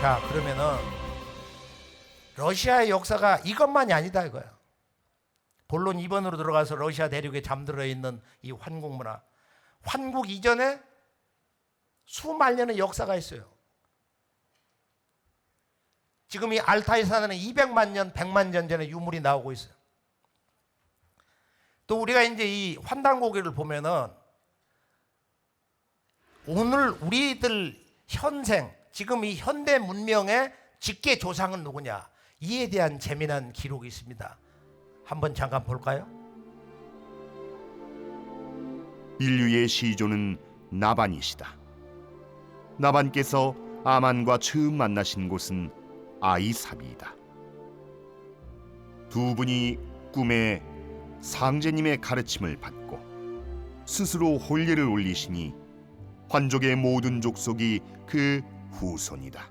자, 그러면은 러시아의 역사가 이것만이 아니다 이거야. 본론 2번으로 들어가서 러시아 대륙에 잠들어 있는 이 환국 문화. 환국 이전에 수만 년의 역사가 있어요. 지금 이 알타이 산에는 200만 년, 100만 년 전에 유물이 나오고 있어요. 또 우리가 이제 이 환단고개를 보면은 오늘 우리들 현생, 지금 이 현대 문명의 직계 조상은 누구냐? 이에 대한 재미난 기록이 있습니다. 한번 잠깐 볼까요? 인류의 시조는 나반이시다. 나반께서 아만과 처음 만나신 곳은 아이삽이다. 두 분이 꿈에 상제님의 가르침을 받고 스스로 혼례를 올리시니 환족의 모든 족속이 그 후손이다.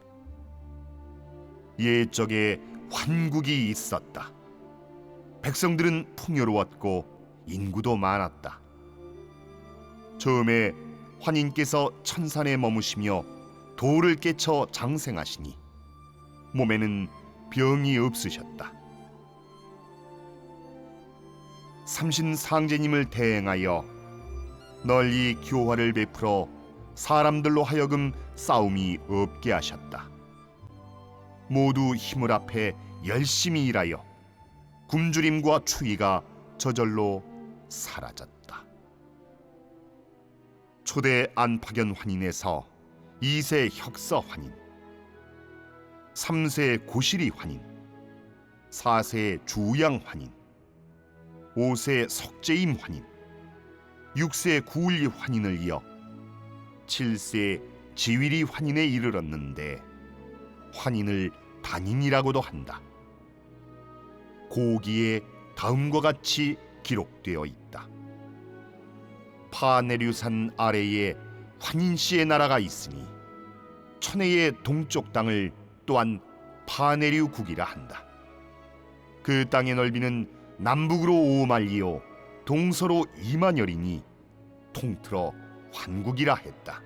옛적에 환국이 있었다. 백성들은 풍요로웠고 인구도 많았다. 처음에 환인께서 천산에 머무시며 돌을 깨쳐 장생하시니 몸에는 병이 없으셨다. 삼신 상제님을 대행하여 널리 교화를 베풀어 사람들로 하여금 싸움이 없게 하셨다. 모두 힘을 합해 열심히 일하여 굶주림과 추위가 저절로 사라졌다. 초대 안파견 환인에서 2세 혁서 환인, 3세 고시리 환인, 4세 주양 환인, 5세 석재임 환인, 6세 구울리 환인을 이어 7세 지위리 환인에 이르렀는데 환인을 단인이라고도 한다. 고기에 다음과 같이 기록되어 있다. 파네류산 아래에 환인씨의 나라가 있으니 천혜의 동쪽 땅을 또한 파네류국이라 한다. 그 땅의 넓이는 남북으로 5만리요 동서로 2만여리니 통틀어 환국이라 했다.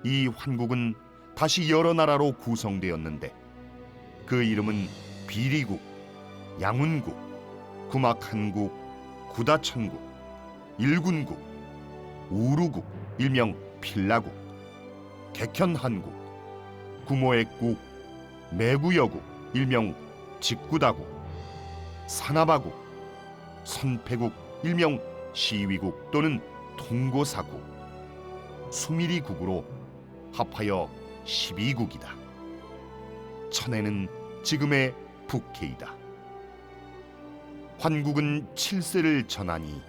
이 환국은 다시 여러 나라로 구성되었는데 그 이름은 비리국, 양운국, 구막한국, 구다천국, 일군국, 우루국, 일명 필라국, 객현한국, 구모액국, 매구여국, 일명 직구다국, 사나바국, 선패국, 일명 시위국 또는 통고사국, 수미리국으로 합하여 12국이다. 천혜는 지금의 북해이다. 환국은 7세를 전하니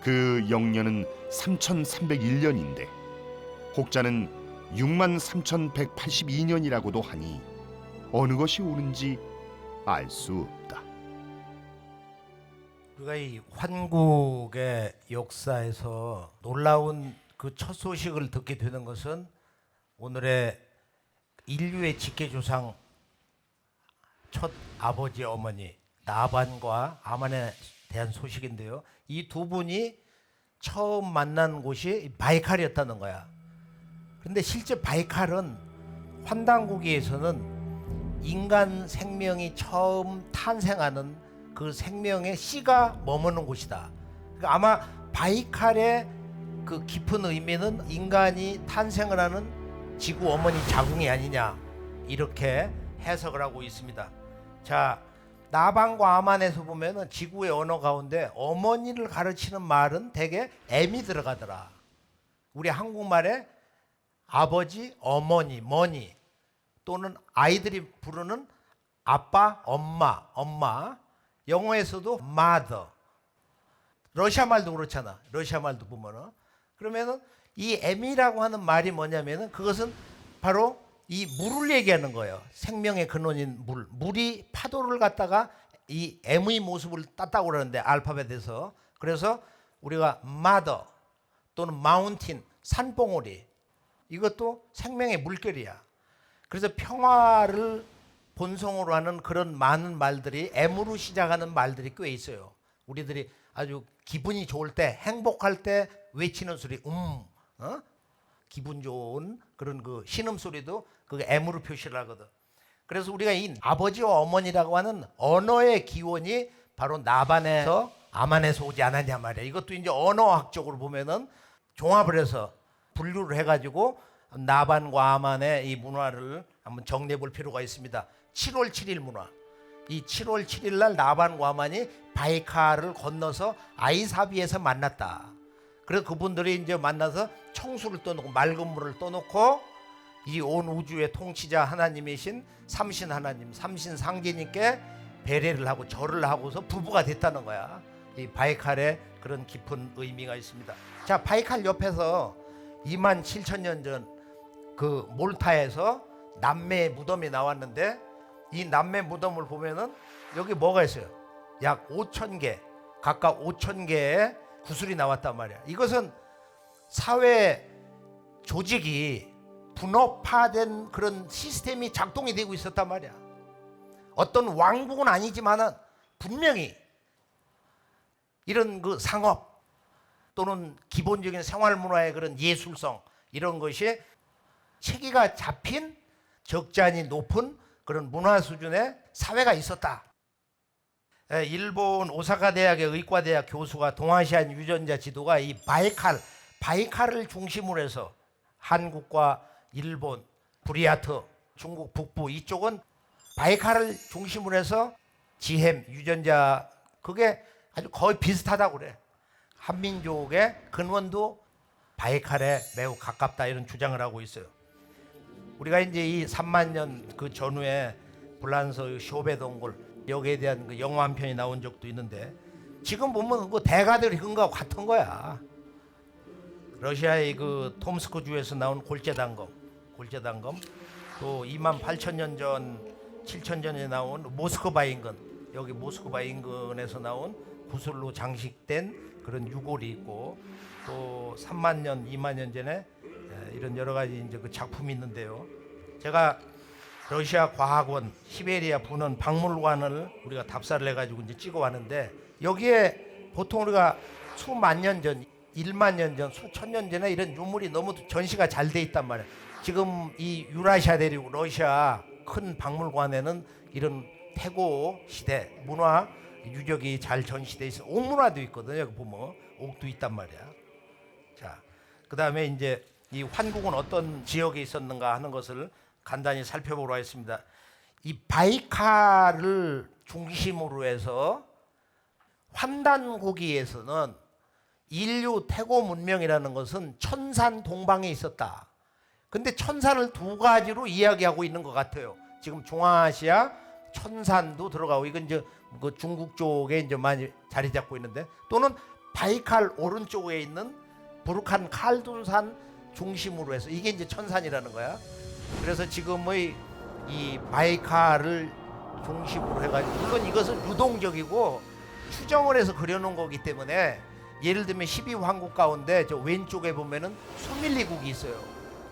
그 영년은 3301년인데 혹자는 63,182년이라고도 하니 어느 것이 옳은지 알 수 없다. 우리가 이 환국의 역사에서 놀라운 그 첫 소식을 듣게 되는 것은 오늘의 인류의 직계조상 첫 아버지 어머니 나반과 아만에 대한 소식인데요. 이 두 분이 처음 만난 곳이 바이칼이었다는 거야. 그런데 실제 바이칼은 환단고기에서는 인간 생명이 처음 탄생하는 그 생명의 씨가 머무는 곳이다. 그러니까 아마 바이칼의 그 깊은 의미는 인간이 탄생을 하는 지구 어머니 자궁이 아니냐 이렇게 해석을 하고 있습니다. 자, 나반과 아만에서 보면은 지구의 언어 가운데 어머니를 가르치는 말은 대개 M이 들어가더라. 우리 한국말에 아버지, 어머니, 머니 또는 아이들이 부르는 아빠, 엄마, 엄마. 영어에서도 mother. 러시아 말도 그렇잖아. 러시아 말도 보면은. 그러면은 이 M이라고 하는 말이 뭐냐면은 그것은 바로 이 물을 얘기하는 거예요. 생명의 근원인 물. 물이 파도를 갖다가 이 M의 모습을 땄다고 그러는데 알파벳에서. 그래서 우리가 mother 또는 mountain, 산봉우리. 이것도 생명의 물결이야. 그래서 평화를 본성으로 하는 그런 많은 말들이 M으로 시작하는 말들이 꽤 있어요. 우리들이 아주 기분이 좋을 때, 행복할 때 외치는 소리, 기분 좋은 그런 그 신음소리도 그 M으로 표시를 하거든. 그래서 우리가 이 아버지와 어머니라고 하는 언어의 기원이 바로 나반에서 아만에서 오지 않았냐 말이야. 이것도 이제 언어학적으로 보면은 종합을 해서 분류를 해가지고 나반과 아만의 이 문화를 한번 정리해 볼 필요가 있습니다. 7월 7일 문화. 이 7월 7일 날 나반과 아만이 바이칼을 건너서 아이사비에서 만났다. 그래서 그분들이 이제 만나서 청수를 떠놓고 맑은 물을 떠놓고 이 온 우주의 통치자 하나님이신 삼신 하나님, 삼신 상제님께 배례를 하고 절을 하고서 부부가 됐다는 거야. 이 바이칼에 그런 깊은 의미가 있습니다. 자, 바이칼 옆에서 2만 7천 년 전 그 몰타에서 남매의 무덤이 나왔는데 이 남매 무덤을 보면은 여기 뭐가 있어요? 약 5천 개, 각각 5천 개의 구슬이 나왔단 말이야. 이것은 사회 조직이 분업화된 그런 시스템이 작동이 되고 있었단 말이야. 어떤 왕국은 아니지만은 분명히 이런 그 상업 또는 기본적인 생활 문화의 그런 예술성 이런 것이 체계가 잡힌 적잖이 높은 그런 문화 수준의 사회가 있었다. 일본 오사카 대학의 의과대학 교수가 동아시안 유전자 지도가 이 바이칼을 중심으로 해서 한국과 일본, 부리아트, 중국 북부 이쪽은 바이칼을 중심으로 해서 지햄 유전자 그게 아주 거의 비슷하다고 그래. 한민족의 근원도 바이칼에 매우 가깝다 이런 주장을 하고 있어요. 우리가 이제 이 3만 년 그 전후에 불란서 쇼베 동굴 여기에 대한 그 영화 한 편이 나온 적도 있는데 지금 보면 그 대가들이 그런 거 같은 거야. 러시아의 그 톰스크 주에서 나온 골재단검 또 2만 8천 년 전 7천 전에 나온 모스크바 인근 여기 모스크바 인근에서 나온 구슬로 장식된 그런 유골이 있고 또 3만 년 2만 년 전에 이런 여러 가지 이제 그 작품이 있는데요. 제가 러시아 과학원 시베리아 분원 박물관을 우리가 답사를 해가지고 이제 찍어 왔는데 여기에 보통 우리가 수만 년 전, 1만 년 전, 수천 년 전에 이런 유물이 너무 전시가 잘 돼 있단 말이에요. 지금 이 유라시아 대륙 러시아 큰 박물관에는 이런 태고 시대 문화 유적이 잘 전시돼 있어. 옥문화도 있거든요. 여기 보면 옥도 있단 말이야. 자, 그 다음에 이제 이 환국은 어떤 지역에 있었는가 하는 것을 간단히 살펴보려 했습니다. 이 바이칼을 중심으로 해서 환단고기에서는 인류 태고 문명이라는 것은 천산 동방에 있었다. 근데 천산을 두 가지로 이야기하고 있는 것 같아요. 지금 중앙아시아 천산도 들어가고 이건 이제 그 중국 쪽에 이제 많이 자리 잡고 있는데 또는 바이칼 오른쪽에 있는 부르칸 칼둔산 중심으로 해서 이게 이제 천산이라는 거야. 그래서 지금의 이 바이칼을 중심으로 해가지고 이것은 유동적이고 추정을 해서 그려놓은 거기 때문에 예를 들면 12황국 가운데 저 왼쪽에 보면은 수밀리국이 있어요.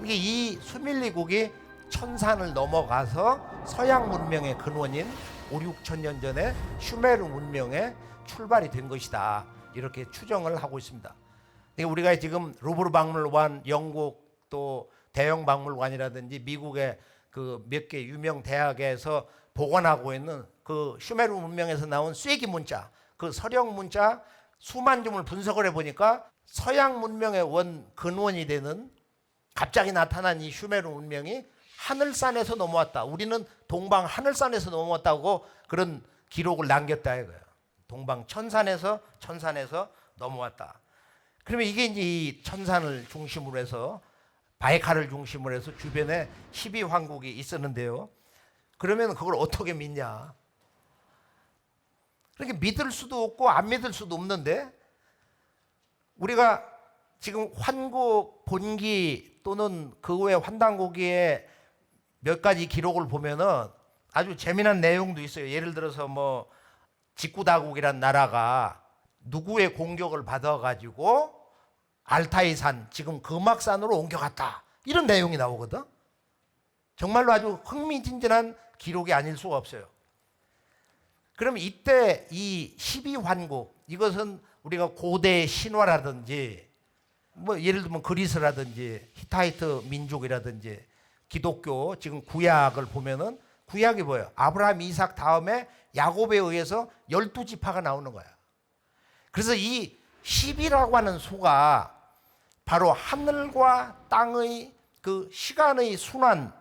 이게 이 수밀리국이 천산을 넘어가서 서양 문명의 근원인 5, 6천 년 전에 슈메르 문명의 출발이 된 것이다. 이렇게 추정을 하고 있습니다. 우리가 지금 루브르 박물관, 영국 또 대형 박물관이라든지 미국의 그 몇 개 유명 대학에서 보관하고 있는 그 슈메르 문명에서 나온 쐐기 문자, 그 서령 문자 수만 점을 분석을 해보니까 서양 문명의 근원이 되는 갑자기 나타난 이 슈메르 문명이 하늘산에서 넘어왔다. 우리는 동방 하늘산에서 넘어왔다고 그런 기록을 남겼다 이거예요. 동방 천산에서 넘어왔다. 그러면 이게 이제 이 천산을 중심으로 해서 바이칼을 중심으로 해서 주변에 12황국이 있었는데요. 그러면 그걸 어떻게 믿냐? 그렇게 믿을 수도 없고 안 믿을 수도 없는데 우리가 지금 환국 본기 또는 그 외 환단고기의 몇 가지 기록을 보면은 아주 재미난 내용도 있어요. 예를 들어서 뭐 직구다국이란 나라가 누구의 공격을 받아가지고 알타이산 지금 금악산으로 옮겨갔다 이런 내용이 나오거든. 정말로 아주 흥미진진한 기록이 아닐 수가 없어요. 그럼 이때 이 12환국 이것은 우리가 고대 신화라든지 뭐 예를 들면 그리스라든지 히타이트 민족이라든지 기독교 지금 구약을 보면은 구약이 뭐예요? 아브라함, 이삭 다음에 야곱에 의해서 12지파가 나오는 거야. 그래서 이 10이라고 하는 수가 바로 하늘과 땅의 그 시간의 순환,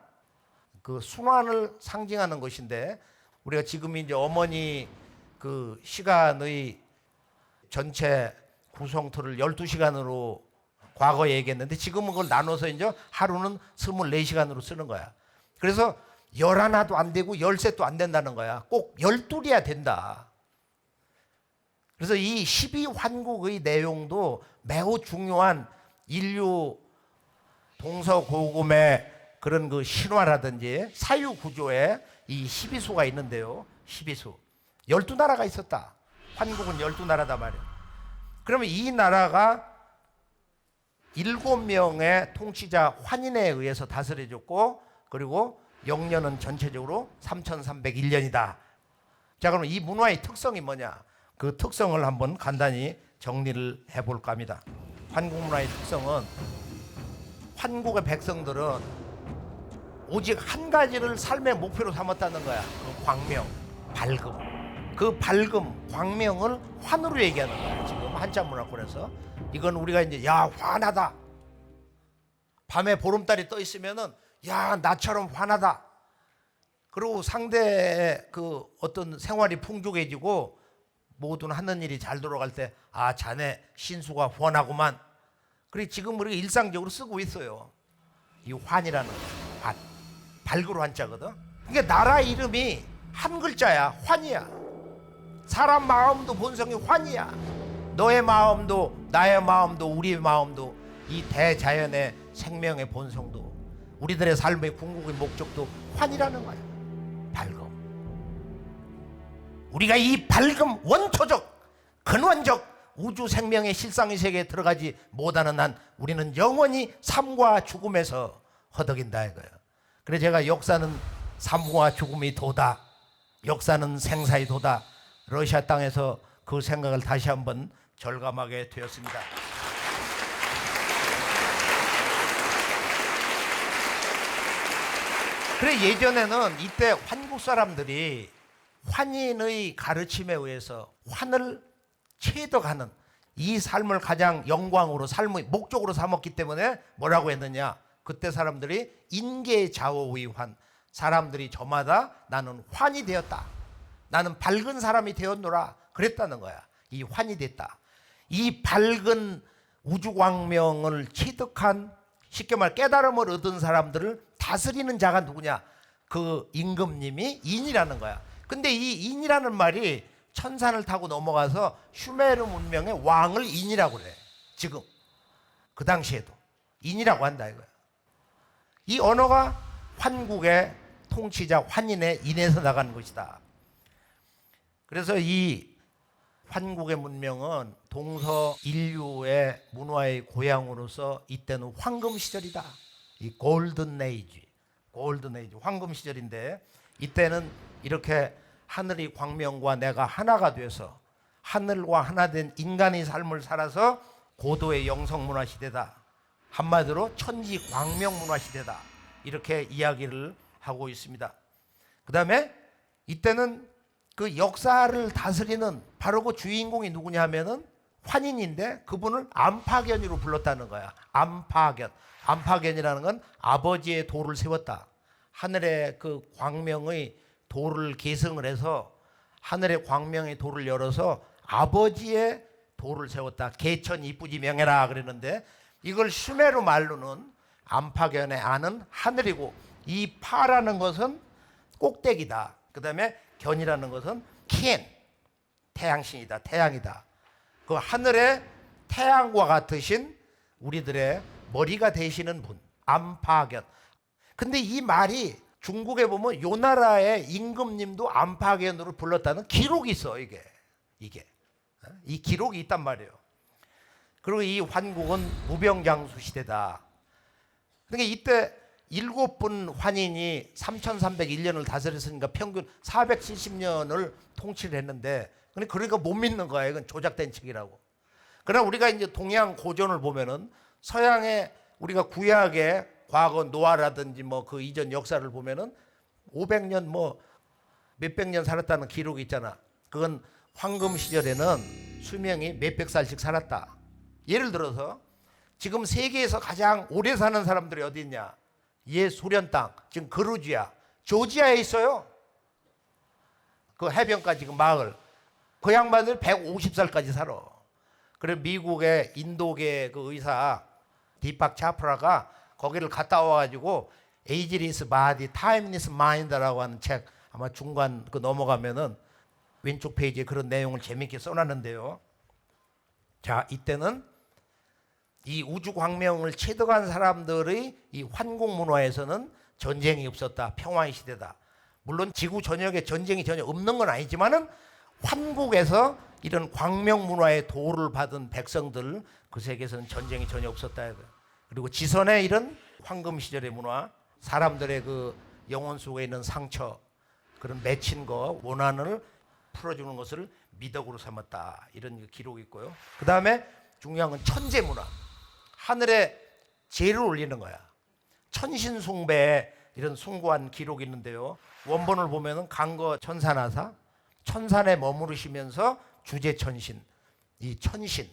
그 순환을 상징하는 것인데, 우리가 지금 이제 어머니 그 시간의 전체 구성틀을 12시간으로 과거에 얘기했는데, 지금은 그걸 나눠서 이제 하루는 24시간으로 쓰는 거야. 그래서 11도 안 되고 13도 안 된다는 거야. 꼭 12이야 된다. 그래서 이 12환국의 내용도 매우 중요한 인류 동서고금의 그런 그 신화라든지 사유 구조에 이 12수가 있는데요. 12수. 12나라가 있었다. 환국은 12나라다 말이에요. 그러면 이 나라가 7명의 통치자 환인에 의해서 다스려졌고, 그리고 영년은 전체적으로 3301년이다. 자, 그럼 이 문화의 특성이 뭐냐? 그 특성을 한번 간단히 정리를 해볼까 합니다. 환국 문화의 특성은, 환국의 백성들은 오직 한 가지를 삶의 목표로 삼았다는 거야. 그 광명, 밝음. 그 밝음, 광명을 환으로 얘기하는 거야. 지금 한자 문화권에서. 이건 우리가 이제 야 환하다. 밤에 보름달이 떠 있으면은 야 나처럼 환하다. 그리고 상대의 그 어떤 생활이 풍족해지고 모든 하는 일이 잘 돌아갈 때 아 자네 신수가 훤하구만. 그리고 지금 우리가 일상적으로 쓰고 있어요. 이 환이라는 거. 환. 밝으로 한자거든. 그러니까 나라 이름이 한 글자야. 환이야. 사람 마음도 본성이 환이야. 너의 마음도 나의 마음도 우리의 마음도 이 대자연의 생명의 본성도 우리들의 삶의 궁극의 목적도 환이라는 거야. 밝음. 우리가 이 밝음 원초적 근원적 우주 생명의 실상의 세계에 들어가지 못하는 한 우리는 영원히 삶과 죽음에서 허덕인다 이거예요. 그래서 제가 역사는 삶과 죽음이 도다. 역사는 생사의 도다. 러시아 땅에서 그 생각을 다시 한번 절감하게 되었습니다. 그래 예전에는 이때 환국 사람들이 환인의 가르침에 의해서 환을 체득하는 이 삶을 가장 영광으로 삶의 목적으로 삼았기 때문에 뭐라고 했느냐? 그때 사람들이 인계자오의 환, 사람들이 저마다 나는 환이 되었다. 나는 밝은 사람이 되었노라. 그랬다는 거야. 이 환이 됐다. 이 밝은 우주광명을 체득한, 쉽게 말 깨달음을 얻은 사람들을 다스리는 자가 누구냐? 그 임금님이 인이라는 거야. 근데 이 인이라는 말이 천산을 타고 넘어가서 슈메르 문명의 왕을 인이라고 그래. 지금 그 당시에도 인이라고 한다 이거야. 이 언어가 환국의 통치자 환인의 인에서 나가는 것이다. 그래서 이 환국의 문명은 동서 인류의 문화의 고향으로서 이때는 황금 시절이다. 이 골든 에이지, 황금 시절인데 이때는 이렇게 하늘의 광명과 내가 하나가 돼서 하늘과 하나 된 인간의 삶을 살아서 고도의 영성 문화 시대다. 한마디로 천지 광명 문화 시대다. 이렇게 이야기를 하고 있습니다. 그 다음에 이때는 그 역사를 다스리는 바로 그 주인공이 누구냐 하면은 환인인데 그분을 암파견이로 불렀다는 거야. 암파견. 암파견이라는 건 아버지의 도를 세웠다. 하늘의 그 광명의 도를 계승을 해서 하늘의 광명의 도를 열어서 아버지의 도를 세웠다. 개천 이쁘지 명해라 그랬는데 이걸 슈메르 말로는 암파견의 안은 하늘이고 이 파라는 것은 꼭대기다. 그 다음에 견이라는 것은 켄, 태양신이다. 태양이다. 그 하늘의 태양과 같으신 우리들의 머리가 되시는 분, 암파견. 근데 이 말이 중국에 보면 요 나라의 임금님도 암파견으로 불렀다는 기록이 있어. 이게 이 기록이 있단 말이에요. 그리고 이 환국은 무병장수 시대다. 그러니까 이때 7분 환인이 3301년을 다스렸으니까 평균 470년을 통치를 했는데 그러니까 못 믿는 거야. 이건 조작된 책이라고. 그러나 우리가 이제 동양 고전을 보면은 서양의 우리가 구약의 과거 노아라든지 뭐 그 이전 역사를 보면은 500년 뭐 몇백 년 살았다는 기록이 있잖아. 그건 황금 시절에는 수명이 몇백 살씩 살았다. 예를 들어서 지금 세계에서 가장 오래 사는 사람들이 어디 있냐? 소련 땅, 지금 그루지아, 조지아에 있어요. 그 해변가 지금 마을. 그 양반들 150살까지 살아. 그래 미국의 인도계 그 의사 디팍 차프라가 거기를 갔다 와가지고 에이지리스 바디 타임리스 마인드라고 하는 책 아마 중간 그 넘어가면은 왼쪽 페이지에 그런 내용을 재밌게 써놨는데요. 자, 이때는 이 우주 광명을 체득한 사람들의 이 환국 문화에서는 전쟁이 없었다. 평화의 시대다. 물론 지구 전역에 전쟁이 전혀 없는 건 아니지만은 환국에서 이런 광명 문화의 도를 받은 백성들 그 세계에서는 전쟁이 전혀 없었다. 그리고 지선의 이런 황금 시절의 문화, 사람들의 그 영혼 속에 있는 상처, 그런 맺힌 거, 원한을 풀어주는 것을 미덕으로 삼았다. 이런 기록이 있고요. 그 다음에 중요한 건 천재 문화. 하늘에 제를 올리는 거야. 천신 숭배 이런 숭고한 기록이 있는데요. 원본을 보면은 강거 천산하사, 천산에 머무르시면서 주제천신, 이 천신,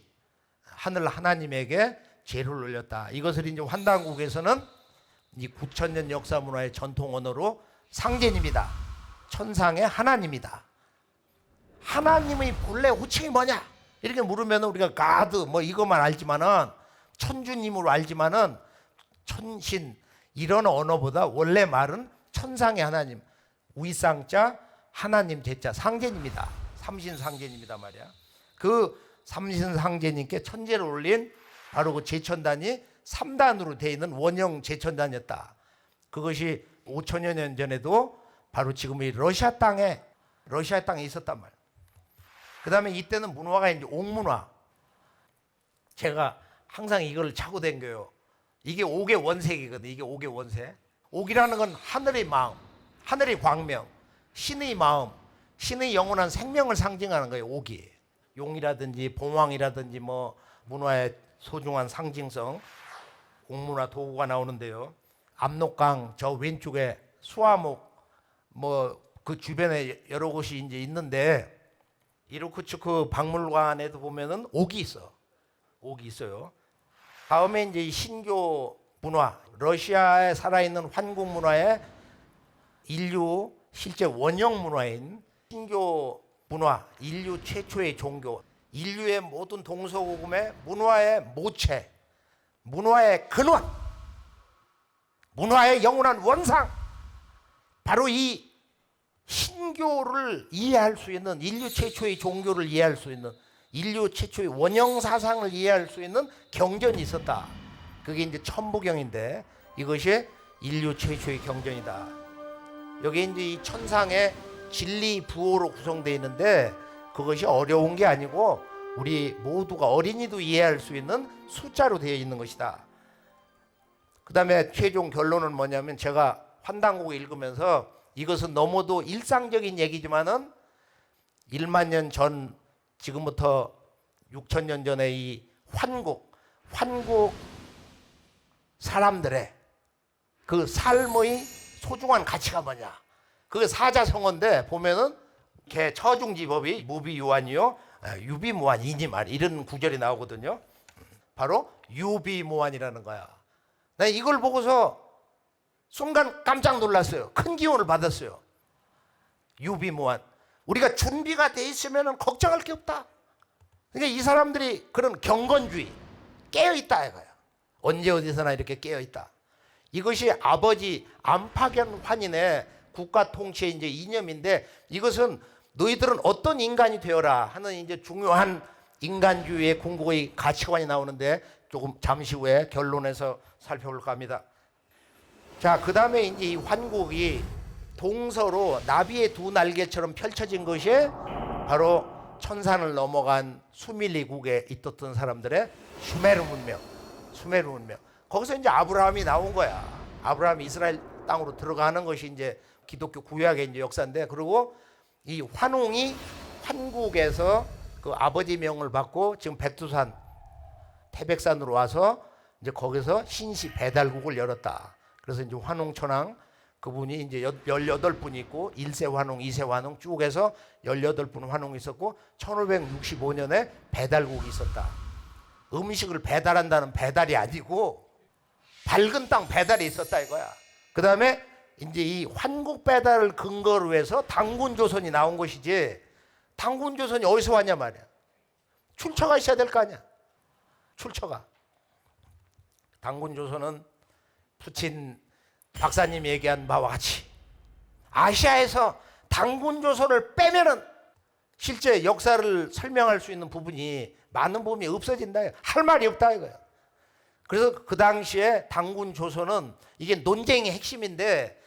하늘 하나님에게 제를 올렸다. 이것을 이제 환단국에서는 이 9,000년 역사 문화의 전통 언어로 상제님이다. 천상의 하나님이다. 하나님의 본래 호칭이 뭐냐? 이렇게 물으면 우리가 가드 뭐 이것만 알지만은 천주님으로 알지만은 천신 이런 언어보다 원래 말은 천상의 하나님, 위상자 하나님 제자 상제님이다. 삼신상제님이다 말이야. 그 삼신상제님께 천제를 올린 바로 그 제천단이 3단으로 되어 있는 원형 제천단이었다. 그것이 5천여 년 전에도 바로 지금 이 러시아 땅에 있었단 말이야. 그 다음에 이때는 문화가 이제 옥문화. 제가 항상 이걸 차고 댕겨요. 이게 옥의 원색이거든. 이게 옥의 원색. 옥이라는 건 하늘의 마음, 하늘의 광명, 신의 마음, 신의 영원한 생명을 상징하는 거예요. 옥이. 용이라든지 봉황이라든지 뭐 문화의 소중한 상징성, 옥문화 도구가 나오는데요. 압록강 저 왼쪽에 수화목 뭐 그 주변에 여러 곳이 이제 있는데 이루크츠크 박물관에도 보면은 옥이 있어. 옥이 있어요. 다음에 이제 이 신교 문화, 러시아에 살아있는 환국 문화의 인류 실제 원형 문화인 신교 문화, 인류 최초의 종교, 인류의 모든 동서고금의 문화의 모체, 문화의 근원, 문화의 영원한 원상, 바로 이 신교를 이해할 수 있는, 인류 최초의 종교를 이해할 수 있는, 인류 최초의 원형 사상을 이해할 수 있는 경전이 있었다. 그게 이제 천부경인데 이것이 인류 최초의 경전이다. 여기 이제 이 천상의 진리 부호로 구성되어 있는데 그것이 어려운 게 아니고 우리 모두가 어린이도 이해할 수 있는 숫자로 되어 있는 것이다. 그 다음에 최종 결론은 뭐냐면 제가 환단국을 읽으면서 이것은 너무도 일상적인 얘기지만은 1만 년 전 지금부터 6,000년 전의 이 환국 사람들의 그 삶의 소중한 가치가 뭐냐? 그게 사자성어인데 보면은 개 처중지법이 무비유한이요 유비무한이니 말 이런 구절이 나오거든요. 바로 유비무한이라는 거야. 나 이걸 보고서 순간 깜짝 놀랐어요. 큰 기운을 받았어요. 유비무한. 우리가 준비가 돼 있으면 걱정할 게 없다. 그러니까 이 사람들이 그런 경건주의 깨어있다 이거야. 언제 어디서나 이렇게 깨어있다. 이것이 아버지 안팎의 환인의 국가 통치의 이제 이념인데 이것은 너희들은 어떤 인간이 되어라 하는 이제 중요한 인간주의의 궁극의 가치관이 나오는데 조금 잠시 후에 결론에서 살펴볼까 합니다. 자, 그 다음에 이제 이 환국이 동서로 나비의 두 날개처럼 펼쳐진 것이 바로 천산을 넘어간 수밀리국에 있었던 사람들의 수메르 문명. 거기서 이제 아브라함이 나온 거야. 아브라함이 이스라엘 땅으로 들어가는 것이 이제 기독교 구약의 이제 역사인데, 그리고 이 환웅이 환국에서 그 아버지 명을 받고 지금 백두산 태백산으로 와서 이제 거기서 신시 배달국을 열었다. 그래서 이제 환웅천왕 그분이 이제 18분이 있고 1세 환웅, 2세 환웅 쭉 해서 18분 환웅이 있었고 1565년에 배달국이 있었다. 음식을 배달한다는 배달이 아니고 밝은 땅 배달이 있었다 이거야. 그 다음에 이제 이 환국 배달을 근거로 해서 당군조선이 나온 것이지, 당군조선이 어디서 왔냐 말이야. 출처가 있어야 될 거 아니야. 출처가. 당군조선은 푸친 박사님이 얘기한 바와 같이 아시아에서 당군조선을 빼면은 실제 역사를 설명할 수 있는 부분이 많은 부분이 없어진다. 할 말이 없다 이거야. 그래서 그 당시에 당군조선은 이게 논쟁의 핵심인데,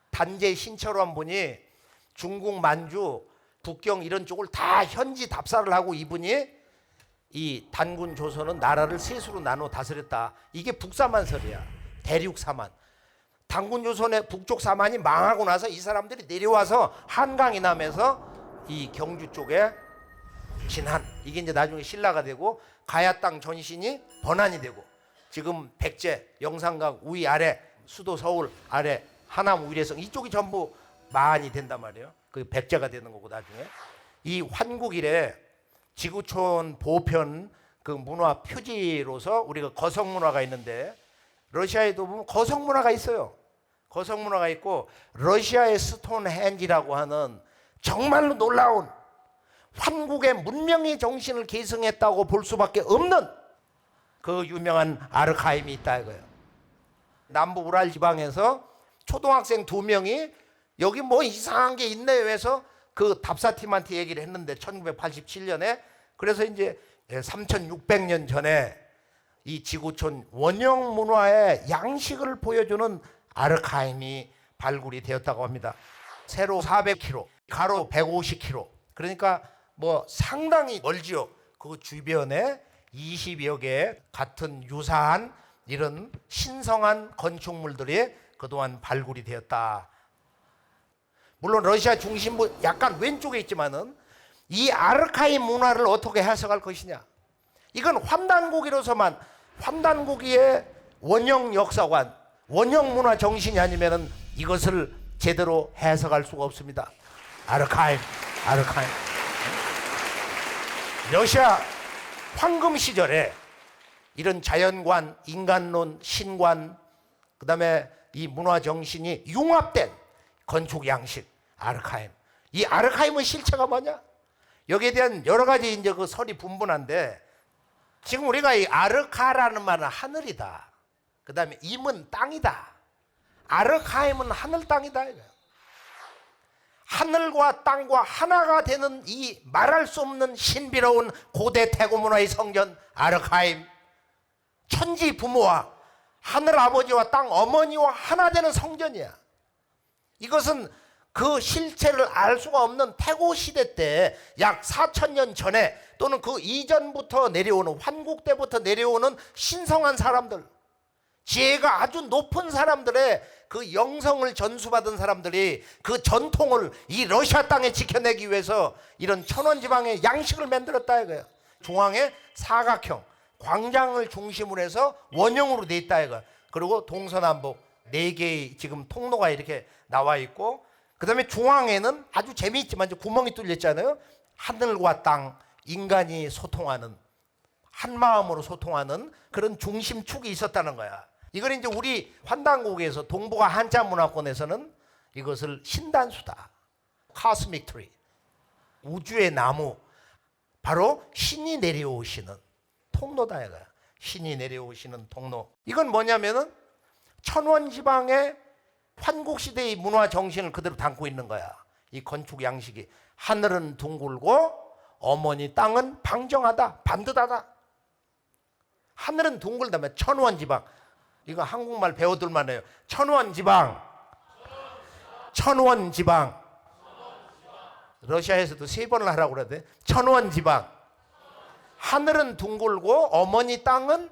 단제 신철원 분이 중국 만주 북경 이런 쪽을 다 현지 답사를 하고 이분이 이 단군조선은 나라를 셋으로 나눠 다스렸다. 이게 북사만설이야. 대륙사만. 당군조선의 북쪽 사만이 망하고 나서 이 사람들이 내려와서 한강 이남에서 이 경주 쪽에 진한, 이게 이제 나중에 신라가 되고 가야 땅 전신이 번안이 되고 지금 백제 영산각 우위 아래 수도 서울 아래 하남 우일해성 이쪽이 전부 만이 된단 말이에요. 그 백제가 되는 거고 나중에 이 환국 이래 지구촌 보편 그 문화 표지로서 우리가 거성 문화가 있는데, 러시아에도 보면 거성 문화가 있어요. 거성 문화가 있고 러시아의 스톤헨지라고 하는 정말로 놀라운 환국의 문명의 정신을 계승했다고 볼 수밖에 없는 그 유명한 아르카임이 있다 이거예요. 남부 우랄 지방에서 초등학생 2명이 여기 뭐 이상한 게 있네 해서 그 답사팀한테 얘기를 했는데 1987년에, 그래서 이제 3600년 전에 이 지구촌 원형 문화의 양식을 보여주는 아르카임이 발굴이 되었다고 합니다. 세로 400km, 가로 150km. 그러니까 뭐 상당히 멀지요. 그 주변에 20여 개 같은 유사한 이런 신성한 건축물들이 그동안 발굴이 되었다. 물론 러시아 중심부 약간 왼쪽에 있지만은 이 아르카임 문화를 어떻게 해석할 것이냐. 이건 환단고기로서만, 환단고기의 원형 역사관, 원형 문화 정신이 아니면은 이것을 제대로 해석할 수가 없습니다. 아르카임. 러시아 황금 시절에 이런 자연관, 인간론, 신관, 그 다음에 이 문화 정신이 융합된 건축 양식, 아르카임. 이 아르카임의 실체가 뭐냐? 여기에 대한 여러 가지 이제 그 설이 분분한데, 지금 우리가 이 아르카라는 말은 하늘이다. 그 다음에 임은 땅이다. 아르카임은 하늘 땅이다. 하늘과 땅과 하나가 되는 이 말할 수 없는 신비로운 고대 태고 문화의 성전 아르카임. 천지 부모와 하늘 아버지와 땅 어머니와 하나 되는 성전이야. 이것은 그 실체를 알 수가 없는 태고 시대 때 약 4000년 전에 또는 그 이전부터 내려오는, 환국 때부터 내려오는 신성한 사람들, 지혜가 아주 높은 사람들의 그 영성을 전수받은 사람들이 그 전통을 이 러시아 땅에 지켜내기 위해서 이런 천원지방의 양식을 만들었다 이거예요. 중앙에 사각형 광장을 중심으로 해서 원형으로 돼 있다 이거예요. 그리고 동서남북 4개의 지금 통로가 이렇게 나와 있고, 그 다음에 중앙에는 아주 재미있지만 이제 구멍이 뚫렸잖아요. 하늘과 땅, 인간이 소통하는, 한 마음으로 소통하는 그런 중심축이 있었다는 거야. 이걸 이제 우리 환단국에서 동북아 한자 문화권에서는 이것을 신단수다, 카스믹 트리, 우주의 나무, 바로 신이 내려오시는 통로다 이거야. 신이 내려오시는 통로. 이건 뭐냐면은 천원지방의 환국시대의 문화 정신을 그대로 담고 있는 거야. 이 건축 양식이. 하늘은 둥글고 어머니 땅은 방정하다, 반듯하다. 하늘은 둥글다면 천원지방. 이거 한국말 배워둘만 해요. 천원지방. 천원지방. 러시아에서도 3번을 하라고 그러대. 천원지방. 하늘은 둥글고 어머니 땅은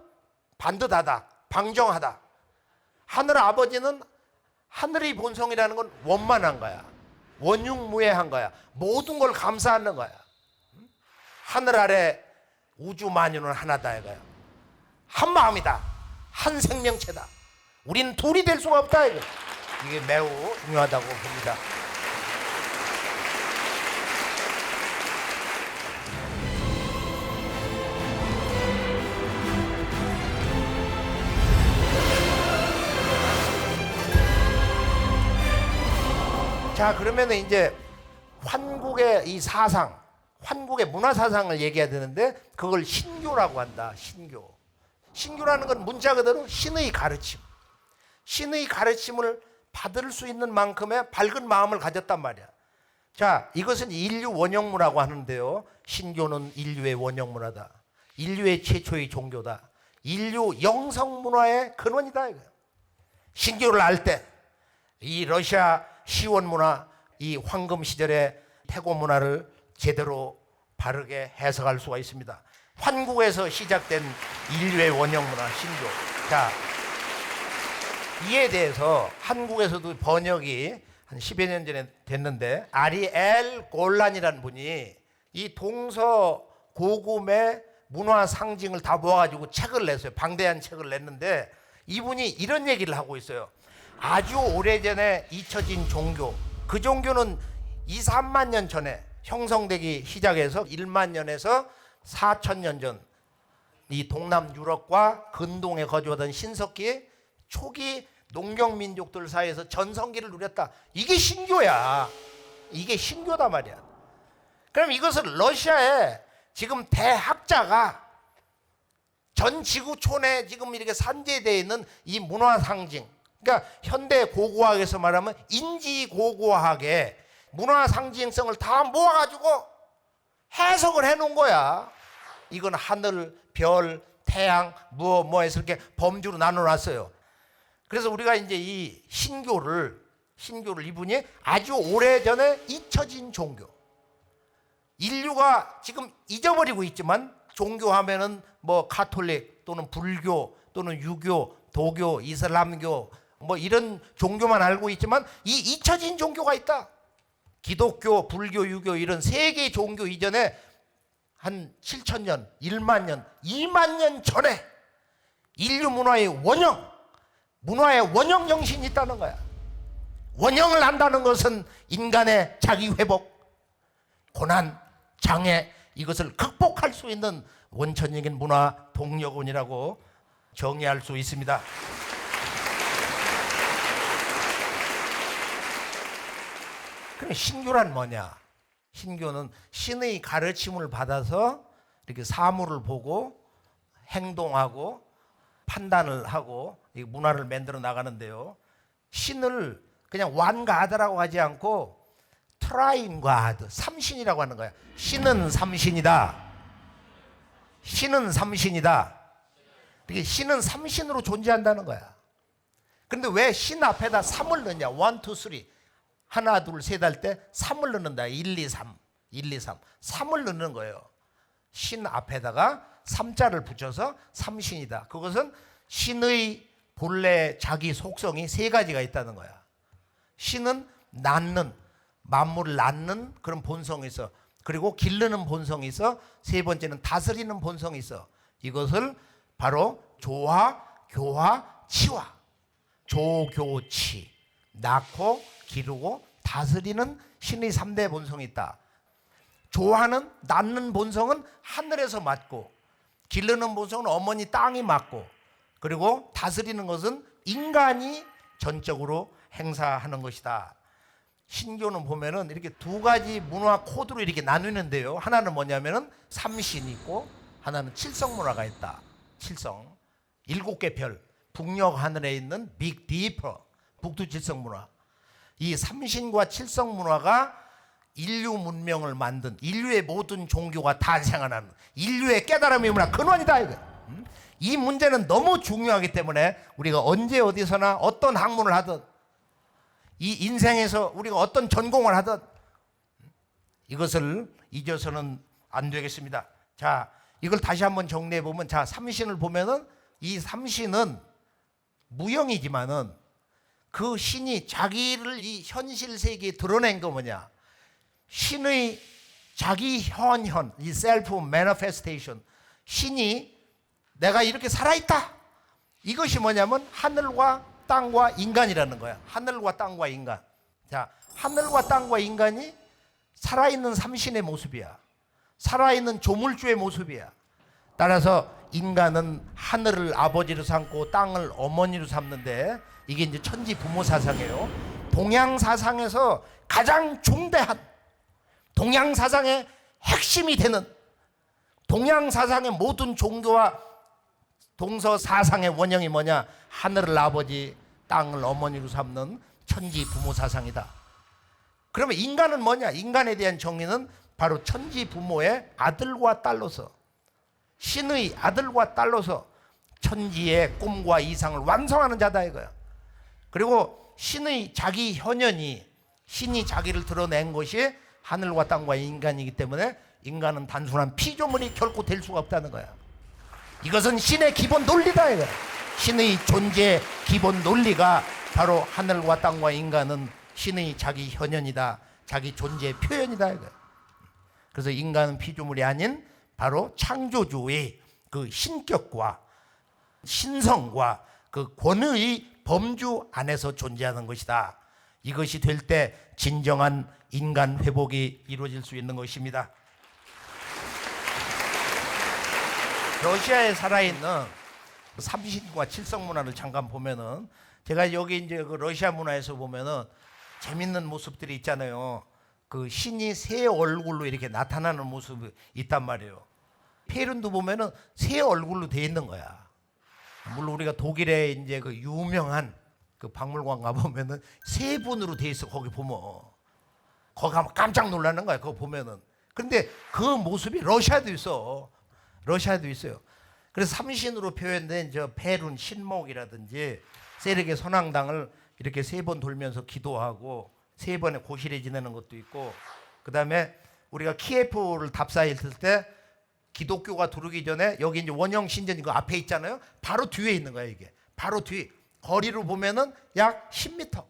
반듯하다, 방정하다. 하늘 아버지는, 하늘의 본성이라는 건 원만한 거야. 원흉무해한 거야. 모든 걸 감사하는 거야. 하늘 아래 우주 만유는 하나다 이거야. 한 마음이다. 한 생명체다. 우린 둘이 될 수가 없다. 이게 매우 중요하다고 봅니다. 자, 그러면 이제 환국의 이 사상, 환국의 문화 사상을 얘기해야 되는데 그걸 신교라고 한다. 신교. 신교라는 건 문자 그대로 신의 가르침. 신의 가르침을 받을 수 있는 만큼의 밝은 마음을 가졌단 말이야. 자, 이것은 인류 원형문화라고 하는데요. 신교는 인류의 원형문화다. 인류의 최초의 종교다. 인류 영성문화의 근원이다. 이거야. 신교를 알 때 이 러시아 시원 문화, 이 황금 시절의 태고 문화를 제대로 바르게 해석할 수가 있습니다. 환국에서 시작된 인류의 원형 문화 신교. 자, 이에 대해서 한국에서도 번역이 한 10여 년 전에 됐는데 아리엘 골란이라는 분이 이 동서 고금의 문화 상징을 다 모아가지고 책을 냈어요. 방대한 책을 냈는데 이분이 이런 얘기를 하고 있어요. 아주 오래전에 잊혀진 종교, 그 종교는 2, 3만 년 전에 형성되기 시작해서 1만 년에서 4천 년 전 이 동남 유럽과 근동에 거주하던 신석기의 초기 농경민족들 사이에서 전성기를 누렸다. 이게 신교야. 이게 신교다 말이야. 그럼 이것을 러시아에 지금 대학자가 전 지구촌에 지금 이렇게 산재되어 있는 이 문화 상징, 그러니까 현대 고고학에서 말하면 인지 고고학의 문화 상징성을 다 모아가지고 해석을 해놓은 거야. 이건 하늘, 별, 태양, 뭐해서 이렇게 범주로 나눠놨어요. 그래서 우리가 이제 이 신교를 이분이 아주 오래전에 잊혀진 종교, 인류가 지금 잊어버리고 있지만 종교하면은 뭐 가톨릭 또는 불교 또는 유교, 도교, 이슬람교 뭐 이런 종교만 알고 있지만 이 잊혀진 종교가 있다. 기독교, 불교, 유교 이런 세 개의 종교 이전에 한 7천 년, 1만 년, 2만 년 전에 인류 문화의 원형 정신이 있다는 거야. 원형을 안다는 것은 인간의 자기 회복, 고난, 장애 이것을 극복할 수 있는 원천적인 문화 동력원이라고 정의할 수 있습니다. 그럼 신교란 뭐냐? 신교는 신의 가르침을 받아서 이렇게 사물을 보고 행동하고 판단을 하고 이 문화를 만들어 나가는데요. 신을 그냥 완가드라고 하지 않고 트라인가드, 삼신이라고 하는 거야. 신은 삼신이다. 신은 삼신이다. 이게 신은 삼신으로 존재한다는 거야. 그런데 왜 신 앞에다 삼을 넣냐? 1, 2, 3. 하나, 둘, 셋 할 때 3을 넣는다. 1, 2, 3. 1, 2, 3. 3을 넣는 거예요. 신 앞에다가 3자를 붙여서 삼신이다. 그것은 신의 본래 자기 속성이 세 가지가 있다는 거야. 신은 낳는, 만물을 낳는 그런 본성이 있어. 그리고 기르는 본성이 있어. 세 번째는 다스리는 본성이 있어. 이것을 바로 조화, 교화, 치화. 조교치. 낳고 기르고 다스리는 신의 3대 본성이 있다. 조화는 낳는 본성은 하늘에서 맡고, 기르는 본성은 어머니 땅이 맡고, 그리고 다스리는 것은 인간이 전적으로 행사하는 것이다. 신교는 보면은 이렇게 두 가지 문화 코드로 이렇게 나누는데요. 하나는 뭐냐면은 삼신이 있고 하나는 칠성 문화가 있다. 칠성. 7개 별. 북녘 하늘에 있는 빅 디퍼. 북두 칠성 문화. 이 삼신과 칠성 문화가 인류 문명을 만든 인류의 모든 종교가 탄생하는 인류의 깨달음의 문화 근원이다. 이거. 이 문제는 너무 중요하기 때문에 우리가 언제 어디서나 어떤 학문을 하든 이 인생에서 우리가 어떤 전공을 하든 이것을 잊어서는 안 되겠습니다. 자, 이걸 다시 한번 정리해 보면, 자, 삼신을 보면은 이 삼신은 무형이지만은 그 신이 자기를 이 현실 세계에 드러낸 거 뭐냐? 신의 자기 현현, 이 셀프 매니페스테이션. 신이 내가 이렇게 살아있다. 이것이 뭐냐면 하늘과 땅과 인간이라는 거야. 하늘과 땅과 인간. 자, 하늘과 땅과 인간이 살아있는 삼신의 모습이야. 살아있는 조물주의 모습이야. 따라서 인간은 하늘을 아버지로 삼고 땅을 어머니로 삼는데, 이게 이제 천지 부모 사상이에요. 동양 사상에서 가장 중대한, 동양 사상의 핵심이 되는, 동양 사상의 모든 종교와 동서 사상의 원형이 뭐냐? 하늘을 아버지, 땅을 어머니로 삼는 천지 부모 사상이다. 그러면 인간은 뭐냐? 인간에 대한 정의는 바로 천지 부모의 아들과 딸로서, 신의 아들과 딸로서 천지의 꿈과 이상을 완성하는 자다 이거야. 그리고 신의 자기 현현이, 신이 자기를 드러낸 것이 하늘과 땅과 인간이기 때문에 인간은 단순한 피조물이 결코 될 수가 없다는 거야. 이것은 신의 기본 논리다 이거야. 신의 존재의 기본 논리가 바로 하늘과 땅과 인간은 신의 자기 현현이다, 자기 존재의 표현이다 이거야. 그래서 인간은 피조물이 아닌 바로 창조주의 그 신격과 신성과 그 권위의 범주 안에서 존재하는 것이다. 이것이 될 때 진정한 인간 회복이 이루어질 수 있는 것입니다. 러시아에 살아있는 삼신과 칠성 문화를 잠깐 보면은, 제가 여기 이제 그 러시아 문화에서 보면은 재밌는 모습들이 있잖아요. 그 신이 새 얼굴로 이렇게 나타나는 모습이 있단 말이에요. 페룬도 보면은 새 얼굴로 돼 있는 거야. 물론 우리가 독일에 이제 그 유명한 그 박물관 가 보면은 세 분으로 돼 있어. 거기 보면 거기 가면 깜짝 놀라는 거야. 그거 보면은. 그런데 그 모습이 러시아도 있어. 러시아도 있어요. 그래서 삼신으로 표현된 저 페룬 신목이라든지 세르게 선왕당을 이렇게 세 번 돌면서 기도하고 세 번의 고실에 지내는 것도 있고, 그 다음에 우리가 키예프를 답사했을 때 기독교가 들어오기 전에 여기 이제 원형 신전 그 앞에 있잖아요. 바로 뒤에 있는 거야 이게. 바로 뒤. 거리로 보면은 약 10m.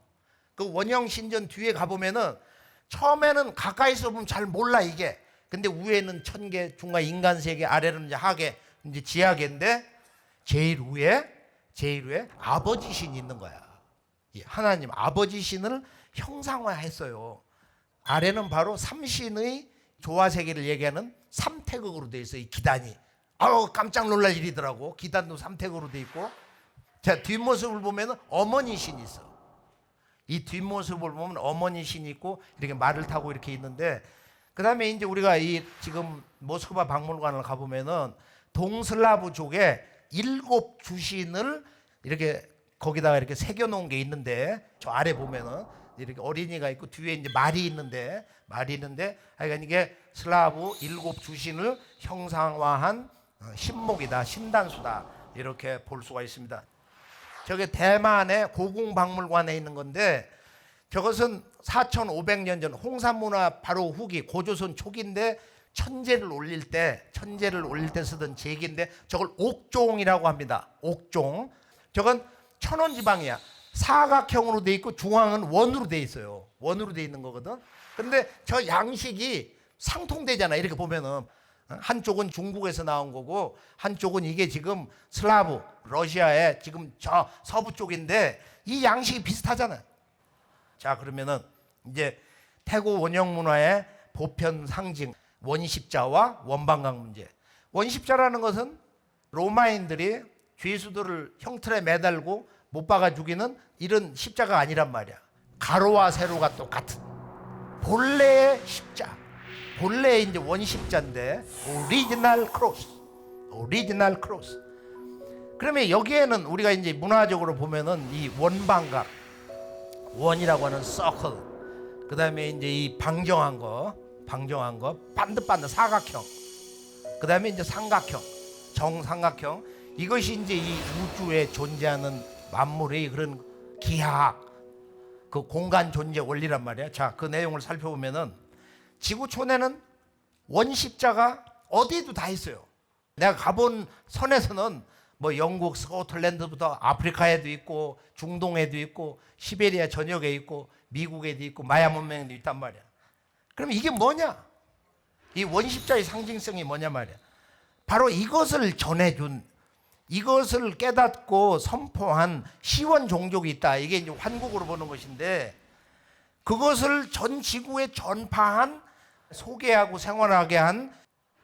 그 원형 신전 뒤에 가 보면은 처음에는 가까이서 보면 잘 몰라 이게. 근데 위에는 천계, 중간 인간 세계, 아래는 이제 하계, 이제 지하계인데 제일 위에 아버지 신이 있는 거야. 하나님 아버지 신을 형상화했어요. 아래는 바로 삼신의 조화 세계를 얘기하는 삼태극으로 돼 있어. 이 기단이. 아우 깜짝 놀랄 일이더라고. 기단도 삼태극으로 돼 있고. 자, 뒷모습을 보면은 어머니 신이 있어. 이 뒷모습을 보면 어머니 신이 있고 이렇게 말을 타고 이렇게 있는데, 그다음에 이제 우리가 이 지금 모스크바 박물관을 가 보면은 동슬라브족의 7 주신을 이렇게 거기다가 이렇게 새겨 놓은 게 있는데, 저 아래 보면은 이렇게 어린이가 있고 뒤에 이제 말이 있는데 하여간 이게 슬라브 7 주신을 형상화한 신목이다, 신단수다, 이렇게 볼 수가 있습니다. 저게 대만의 고궁박물관에 있는 건데, 저것은 4,500년 전 홍산문화 바로 후기 고조선 초기인데 천재를 올릴 때 쓰던 제기인데 저걸 옥종이라고 합니다. 옥종. 저건 천원 지방이야. 사각형으로 돼 있고 중앙은 원으로 돼 있어요. 원으로 돼 있는 거거든. 그런데 저 양식이 상통되잖아. 이렇게 보면은 한쪽은 중국에서 나온 거고 한쪽은 이게 지금 슬라브 러시아의 지금 저 서부 쪽인데 이 양식이 비슷하잖아요. 자, 그러면은 이제 태고 원형 문화의 보편 상징 원십자와 원방각 문제. 원십자라는 것은 로마인들이 죄수들을 형틀에 매달고 못 박아 죽이는 이런 십자가 아니란 말이야. 가로와 세로가 똑같은 본래의 십자, 본래의 이제 원십자인데 오리지널 크로스. 그러면 여기에는 우리가 이제 문화적으로 보면은 이 원방각, 원이라고 하는 서클, 그 다음에 이제 이 방정한 거, 반듯반듯 사각형, 그 다음에 이제 삼각형, 정삼각형, 이것이 이제 이 우주에 존재하는 만물의 그런 기하학, 그 공간 존재 원리란 말이야. 자, 그 내용을 살펴보면은 지구촌에는 원십자가 어디에도 다 있어요. 내가 가본 선에서는 뭐 영국 스코틀랜드부터 아프리카에도 있고 중동에도 있고 시베리아 전역에 있고 미국에도 있고 마야 문명에도 있단 말이야. 그럼 이게 뭐냐? 이 원십자의 상징성이 뭐냐 말이야. 바로 이것을 전해준, 이것을 깨닫고 선포한 시원 종족이 있다. 이게 이제 환국으로 보는 것인데, 그것을 전 지구에 전파한, 소개하고 생활하게 한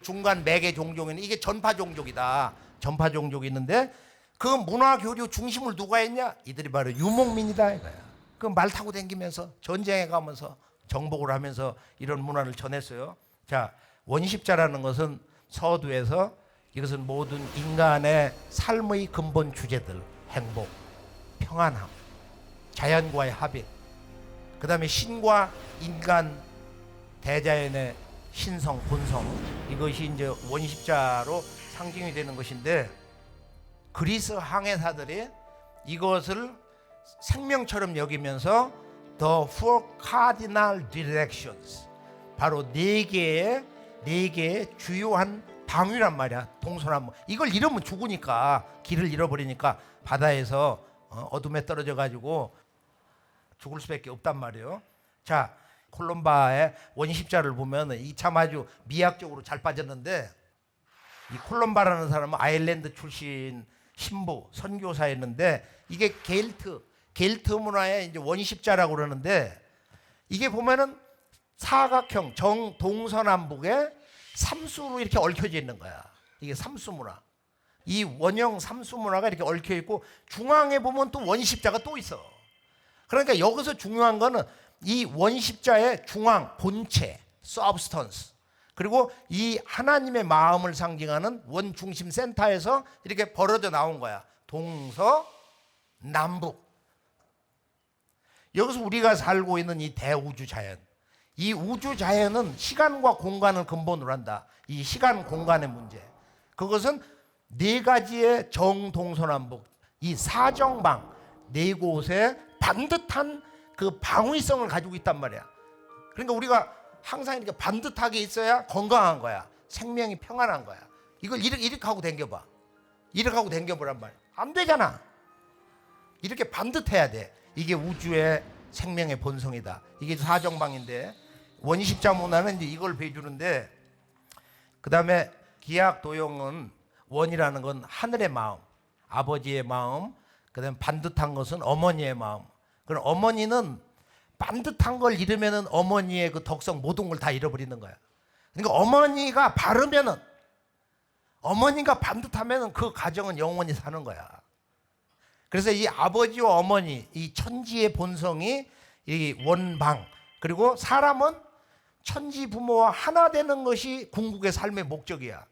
중간 매개 종족에는 이게 전파 종족이다. 전파 종족이 있는데, 그 문화 교류 중심을 누가 했냐? 이들이 바로 유목민이다 이거야. 그 말 타고 다니면서 전쟁에 가면서 정복을 하면서 이런 문화를 전했어요. 자, 원십자라는 것은 서두에서 이것은 모든 인간의 삶의 근본 주제들, 행복, 평안함, 자연과의 합일, 그 다음에 신과 인간, 대자연의 신성, 본성, 이것이 이제 원십자로 상징이 되는 것인데, 그리스 항해사들이 이것을 생명처럼 여기면서 The Four Cardinal Directions, 바로 네 개의 주요한 방위란 말이야. 동서남북. 이걸 잃으면 죽으니까, 길을 잃어버리니까 바다에서 어둠에 떨어져 가지고 죽을 수밖에 없단 말이에요. 자, 콜롬바의 원십자를 보면 이 참 아주 미학적으로 잘 빠졌는데, 이 콜롬바라는 사람은 아일랜드 출신 신부 선교사였는데, 이게 겔트 문화의 이제 원십자라고 그러는데, 이게 보면은 사각형 동서남북에 삼수로 이렇게 얽혀져 있는 거야. 이게 삼수 문화. 이 원형 삼수 문화가 이렇게 얽혀 있고, 중앙에 보면 또 원십자가 또 있어. 그러니까 여기서 중요한 거는 이 원십자의 중앙, 본체, substance, 그리고 이 하나님의 마음을 상징하는 원중심 센터에서 이렇게 벌어져 나온 거야. 동서 남북. 여기서 우리가 살고 있는 이 대우주 자연, 이 우주 자연은 시간과 공간을 근본으로 한다. 이 시간 공간의 문제, 그것은 네 가지의 정동서남북, 이 사정방, 네 곳에 반듯한 그 방위성을 가지고 있단 말이야. 그러니까 우리가 항상 이렇게 반듯하게 있어야 건강한 거야. 생명이 평안한 거야. 이걸 이렇게 하고 댕겨봐. 이렇게 하고 댕겨보란 말이야. 안 되잖아. 이렇게 반듯해야 돼. 이게 우주의 생명의 본성이다. 이게 사정방인데, 원십자 문화는 이제 이걸 보여주는데, 그 다음에 기약도용은 원이라는 건 하늘의 마음, 아버지의 마음, 그 다음에 반듯한 것은 어머니의 마음. 그럼 어머니는 반듯한 걸 잃으면은 어머니의 그 덕성 모든 걸 다 잃어버리는 거야. 그러니까 어머니가 바르면은, 어머니가 반듯하면은 그 가정은 영원히 사는 거야. 그래서 이 아버지와 어머니, 이 천지의 본성이 이 원방, 그리고 사람은 천지 부모와 하나 되는 것이 궁극의 삶의 목적이야.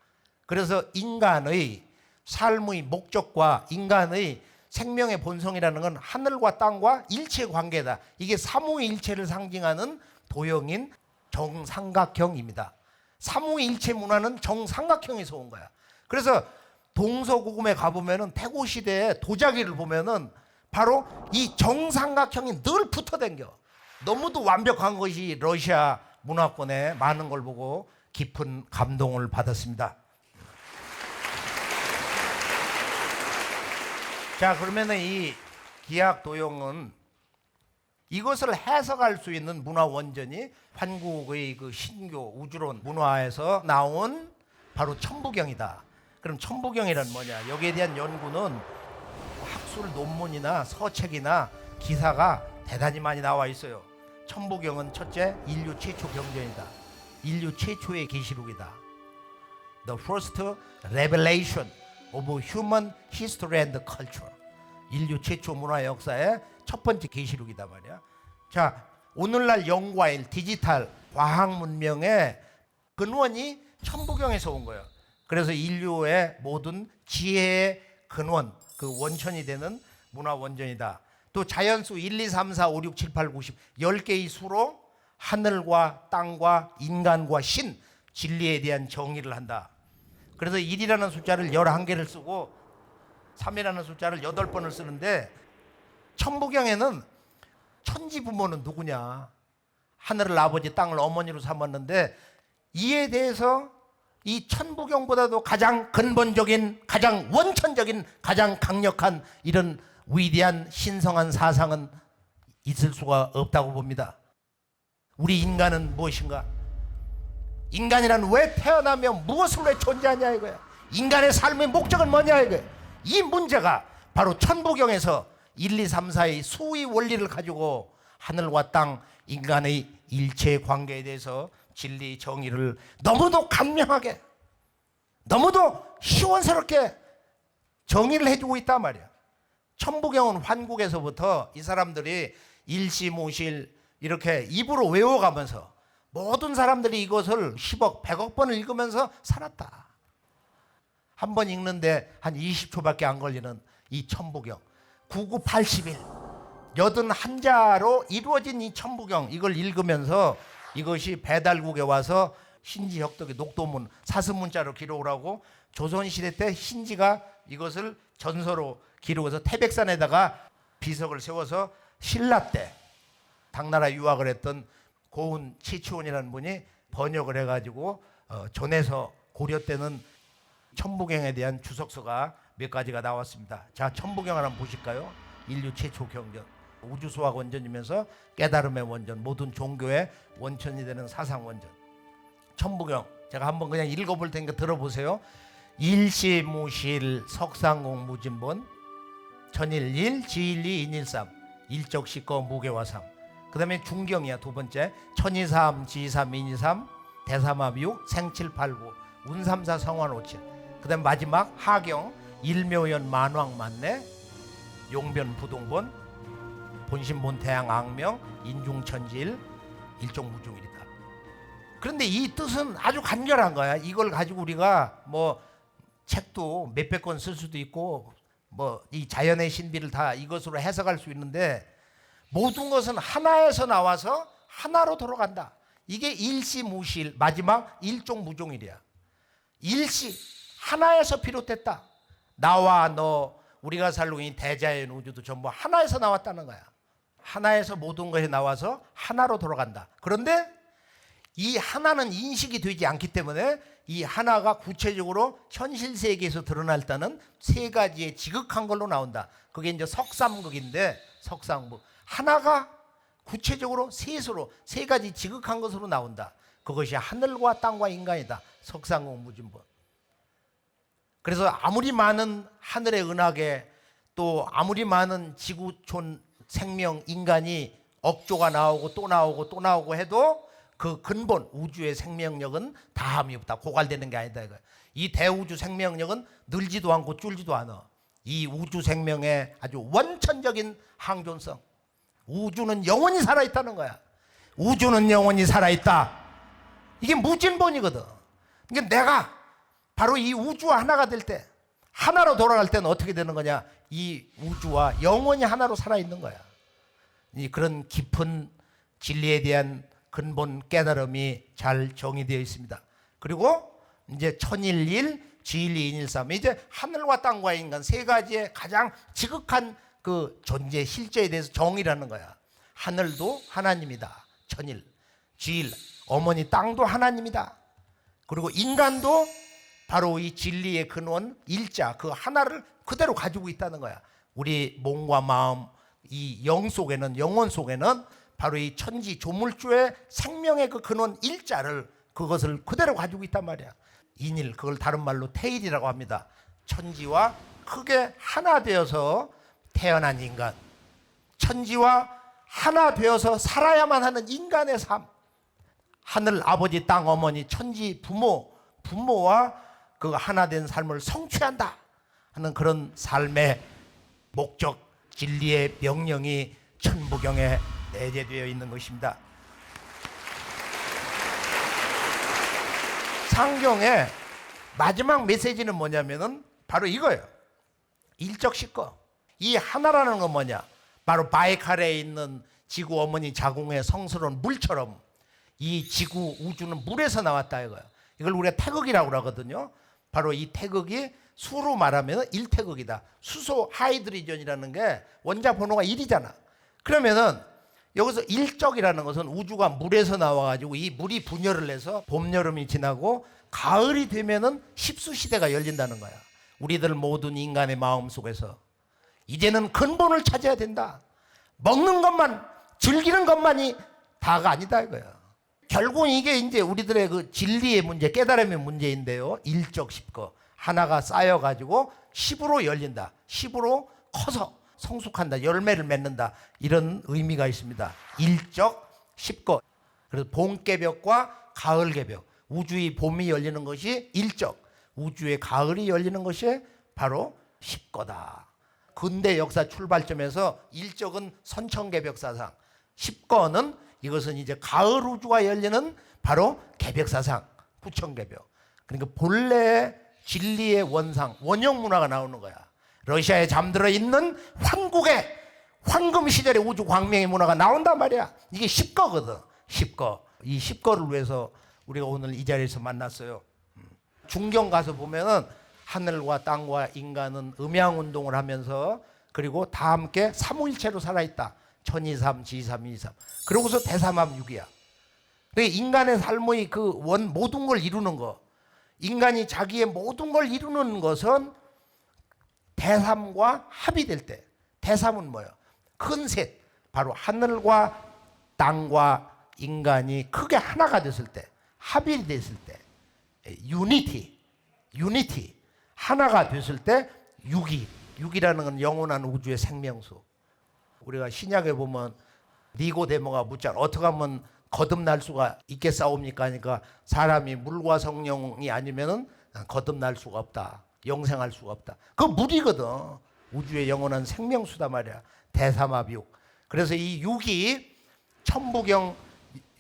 그래서 인간의 삶의 목적과 인간의 생명의 본성이라는 건 하늘과 땅과 일체 관계다. 이게 삼위일체를 상징하는 도형인 정삼각형입니다. 삼위일체 문화는 정삼각형에서 온 거야. 그래서 동서고금에 가보면은 태고 시대의 도자기를 보면은 바로 이 정삼각형이 늘 붙어댕겨. 너무도 완벽한 것이 러시아 문화권에 많은 걸 보고 깊은 감동을 받았습니다. 자, 그러면은 이 기약도용은 이것을 해석할 수 있는 문화 원전이 한국의 그 신교 우주론 문화에서 나온 바로 천부경이다. 그럼 천부경이란 뭐냐? 여기에 대한 연구는 학술 논문이나 서책이나 기사가 대단히 많이 나와 있어요. 천부경은 첫째, 인류 최초 경전이다. 인류 최초의 계시록이다. The first revelation of human history and culture. 인류 최초 문화 역사의 첫 번째 계시록이다 말이야. 자, 오늘날 영과일, 디지털, 과학 문명의 근원이 천부경에서 온 거예요. 그래서 인류의 모든 지혜의 근원, 그 원천이 되는 문화 원전이다. 또 자연수 1, 2, 3, 4, 5, 6, 7, 8, 9, 10 10개의 수로 하늘과 땅과 인간과 신, 진리에 대한 정의를 한다. 그래서 1이라는 숫자를 11개를 쓰고 3이라는 숫자를 8번을 쓰는데, 천부경에는 천지 부모는 누구냐? 하늘을 아버지, 땅을 어머니로 삼았는데, 이에 대해서 이 천부경보다도 가장 근본적인, 가장 원천적인, 가장 강력한 이런 위대한 신성한 사상은 있을 수가 없다고 봅니다. 우리 인간은 무엇인가? 인간이란 왜 태어나며 무엇을 왜 존재하냐 이거야. 인간의 삶의 목적은 뭐냐 이거야. 이 문제가 바로 천부경에서 1, 2, 3, 4의 수의 원리를 가지고 하늘과 땅, 인간의 일체 관계에 대해서 진리, 정의를 너무도 간명하게, 너무도 시원스럽게 정의를 해주고 있단 말이야. 천부경은 환국에서부터 이 사람들이 일시무실 이렇게 입으로 외워가면서 모든 사람들이 이것을 10억, 100억 번을 읽으면서 살았다. 한 번 읽는데 한 20초밖에 안 걸리는 이 천부경. 9981, 81자로 이루어진 이 천부경, 이걸 읽으면서 이것이 배달국에 와서 신지 혁덕의 녹도문 사슴문자로 기록을 하고 조선시대 때 신지가 이것을 전서로 기록해서 태백산에다가 비석을 세워서 신라 때 당나라 유학을 했던 고운 치치원이라는 분이 번역을 해가지고 전에서 고려 때는 천부경에 대한 주석서가 몇 가지가 나왔습니다. 자, 천부경을 한번 보실까요? 인류 최초 경전, 우주수학 원전이면서 깨달음의 원전, 모든 종교의 원천이 되는 사상 원전. 천부경 제가 한번 그냥 읽어볼 테니까 들어보세요. 일시무실 석상공 무진본 천일일 지일리 인일삼 일적시거 무게화삼. 그 다음에 중경이야 두 번째. 천이삼 지삼 인이삼 대삼합육 생칠팔구 운삼사 성환오칠. 그 다음에 마지막 하경 일묘연 만왕만내 용변 부동본 본신본 태양 악명 인중천지일 일종무중일이다. 그런데 이 뜻은 아주 간결한 거야. 이걸 가지고 우리가 뭐 책도 몇백 권 쓸 수도 있고 뭐 이 자연의 신비를 다 이것으로 해석할 수 있는데 모든 것은 하나에서 나와서 하나로 돌아간다. 이게 일시무실 마지막 일종무종일이야. 일시 하나에서 비롯됐다. 나와 너 우리가 살고 있는 대자연 우주도 전부 하나에서 나왔다는 거야. 하나에서 모든 것이 나와서 하나로 돌아간다. 그런데 이 하나는 인식이 되지 않기 때문에 이 하나가 구체적으로 현실 세계에서 드러날 때는 세 가지의 지극한 걸로 나온다. 그게 이제 석삼극인데 석삼극. 하나가 구체적으로 셋으로 세 가지 지극한 것으로 나온다. 그것이 하늘과 땅과 인간이다. 석상공 무진본. 그래서 아무리 많은 하늘의 은하계 또 아무리 많은 지구촌 생명 인간이 억조가 나오고 또 나오고 또 나오고 해도 그 근본 우주의 생명력은 다함이 없다. 고갈되는 게 아니다 이거야. 이 대우주 생명력은 늘지도 않고 줄지도 않아. 이 우주 생명의 아주 원천적인 항존성. 우주는 영원히 살아있다는 거야. 우주는 영원히 살아있다. 이게 무진본이거든. 그러니까 내가 바로 이 우주와 하나가 될 때, 하나로 돌아갈 때는 어떻게 되는 거냐? 이 우주와 영원히 하나로 살아있는 거야. 이 그런 깊은 진리에 대한 근본 깨달음이 잘 정의되어 있습니다. 그리고 이제 천일일, 지일리, 인일삼. 이제 하늘과 땅과 인간 세 가지의 가장 지극한 그 존재 실제에 대해서 정의라는 거야. 하늘도 하나님이다. 천일. 지일, 어머니 땅도 하나님이다. 그리고 인간도 바로 이 진리의 근원 일자 그 하나를 그대로 가지고 있다는 거야. 우리 몸과 마음 이 영 속에는 영혼 속에는 바로 이 천지 조물주의 생명의 그 근원 일자를 그것을 그대로 가지고 있단 말이야. 인일 그걸 다른 말로 태일이라고 합니다. 천지와 크게 하나 되어서 태어난 인간, 천지와 하나 되어서 살아야만 하는 인간의 삶. 하늘 아버지 땅 어머니 천지 부모와 그 하나 된 삶을 성취한다 하는 그런 삶의 목적 진리의 명령이 천부경에 내재되어 있는 것입니다. 상경의 마지막 메시지는 뭐냐면은 바로 이거예요. 일적시거. 이 하나라는 건 뭐냐? 바로 바이칼에 있는 지구 어머니 자궁의 성스러운 물처럼 이 지구 우주는 물에서 나왔다 이거야. 이걸 우리가 태극이라고 그러거든요. 바로 이 태극이 수로 말하면 1태극이다. 수소 하이드리전이라는 게 원자 번호가 1이잖아. 그러면은 여기서 일적이라는 것은 우주가 물에서 나와가지고 이 물이 분열을 해서 봄, 여름이 지나고 가을이 되면은 십수시대가 열린다는 거야. 우리들 모든 인간의 마음 속에서 이제는 근본을 찾아야 된다. 먹는 것만 즐기는 것만이 다가 아니다 이거야. 결국 이게 이제 우리들의 그 진리의 문제, 깨달음의 문제인데요. 일적 십거. 하나가 쌓여가지고 10으로 열린다. 10으로 커서 성숙한다. 열매를 맺는다. 이런 의미가 있습니다. 일적, 10거. 그래서 봄개벽과 가을개벽. 우주의 봄이 열리는 것이 일적, 우주의 가을이 열리는 것이 바로 10거다. 근대 역사 출발점에서 일적은 선천개벽사상, 10거는 이것은 이제 가을 우주가 열리는 바로 개벽사상, 후천개벽. 그러니까 본래의 진리의 원상, 원형 문화가 나오는 거야. 러시아에 잠들어 있는 환국의 황금 시절의 우주 광명의 문화가 나온단 말이야. 이게 10거거든. 10거. 이 10거를 위해서 우리가 오늘 이 자리에서 만났어요. 중경 가서 보면은 하늘과 땅과 인간은 음양운동을 하면서 그리고 다 함께 삼위일체로 살아있다. 천이삼, 지삼, 이삼. 그러고서 대삼합육이야. 인간의 삶의 그 모든 걸 이루는 거, 인간이 자기의 모든 걸 이루는 것은 대삼과 합이 될 때. 대삼은 뭐예요? 큰 셋. 바로 하늘과 땅과 인간이 크게 하나가 됐을 때, 합이 됐을 때, 유니티. 하나가 됐을 때 육이라는 건 영원한 우주의 생명수. 우리가 신약에 보면 니고데모가 묻잖아. 어떻게 하면 거듭날 수가 있겠사옵니까? 하니까 사람이 물과 성령이 아니면은 거듭날 수가 없다. 영생할 수가 없다. 그거 물이거든. 우주의 영원한 생명수다 말이야. 대삼합육. 그래서 이 육이 천부경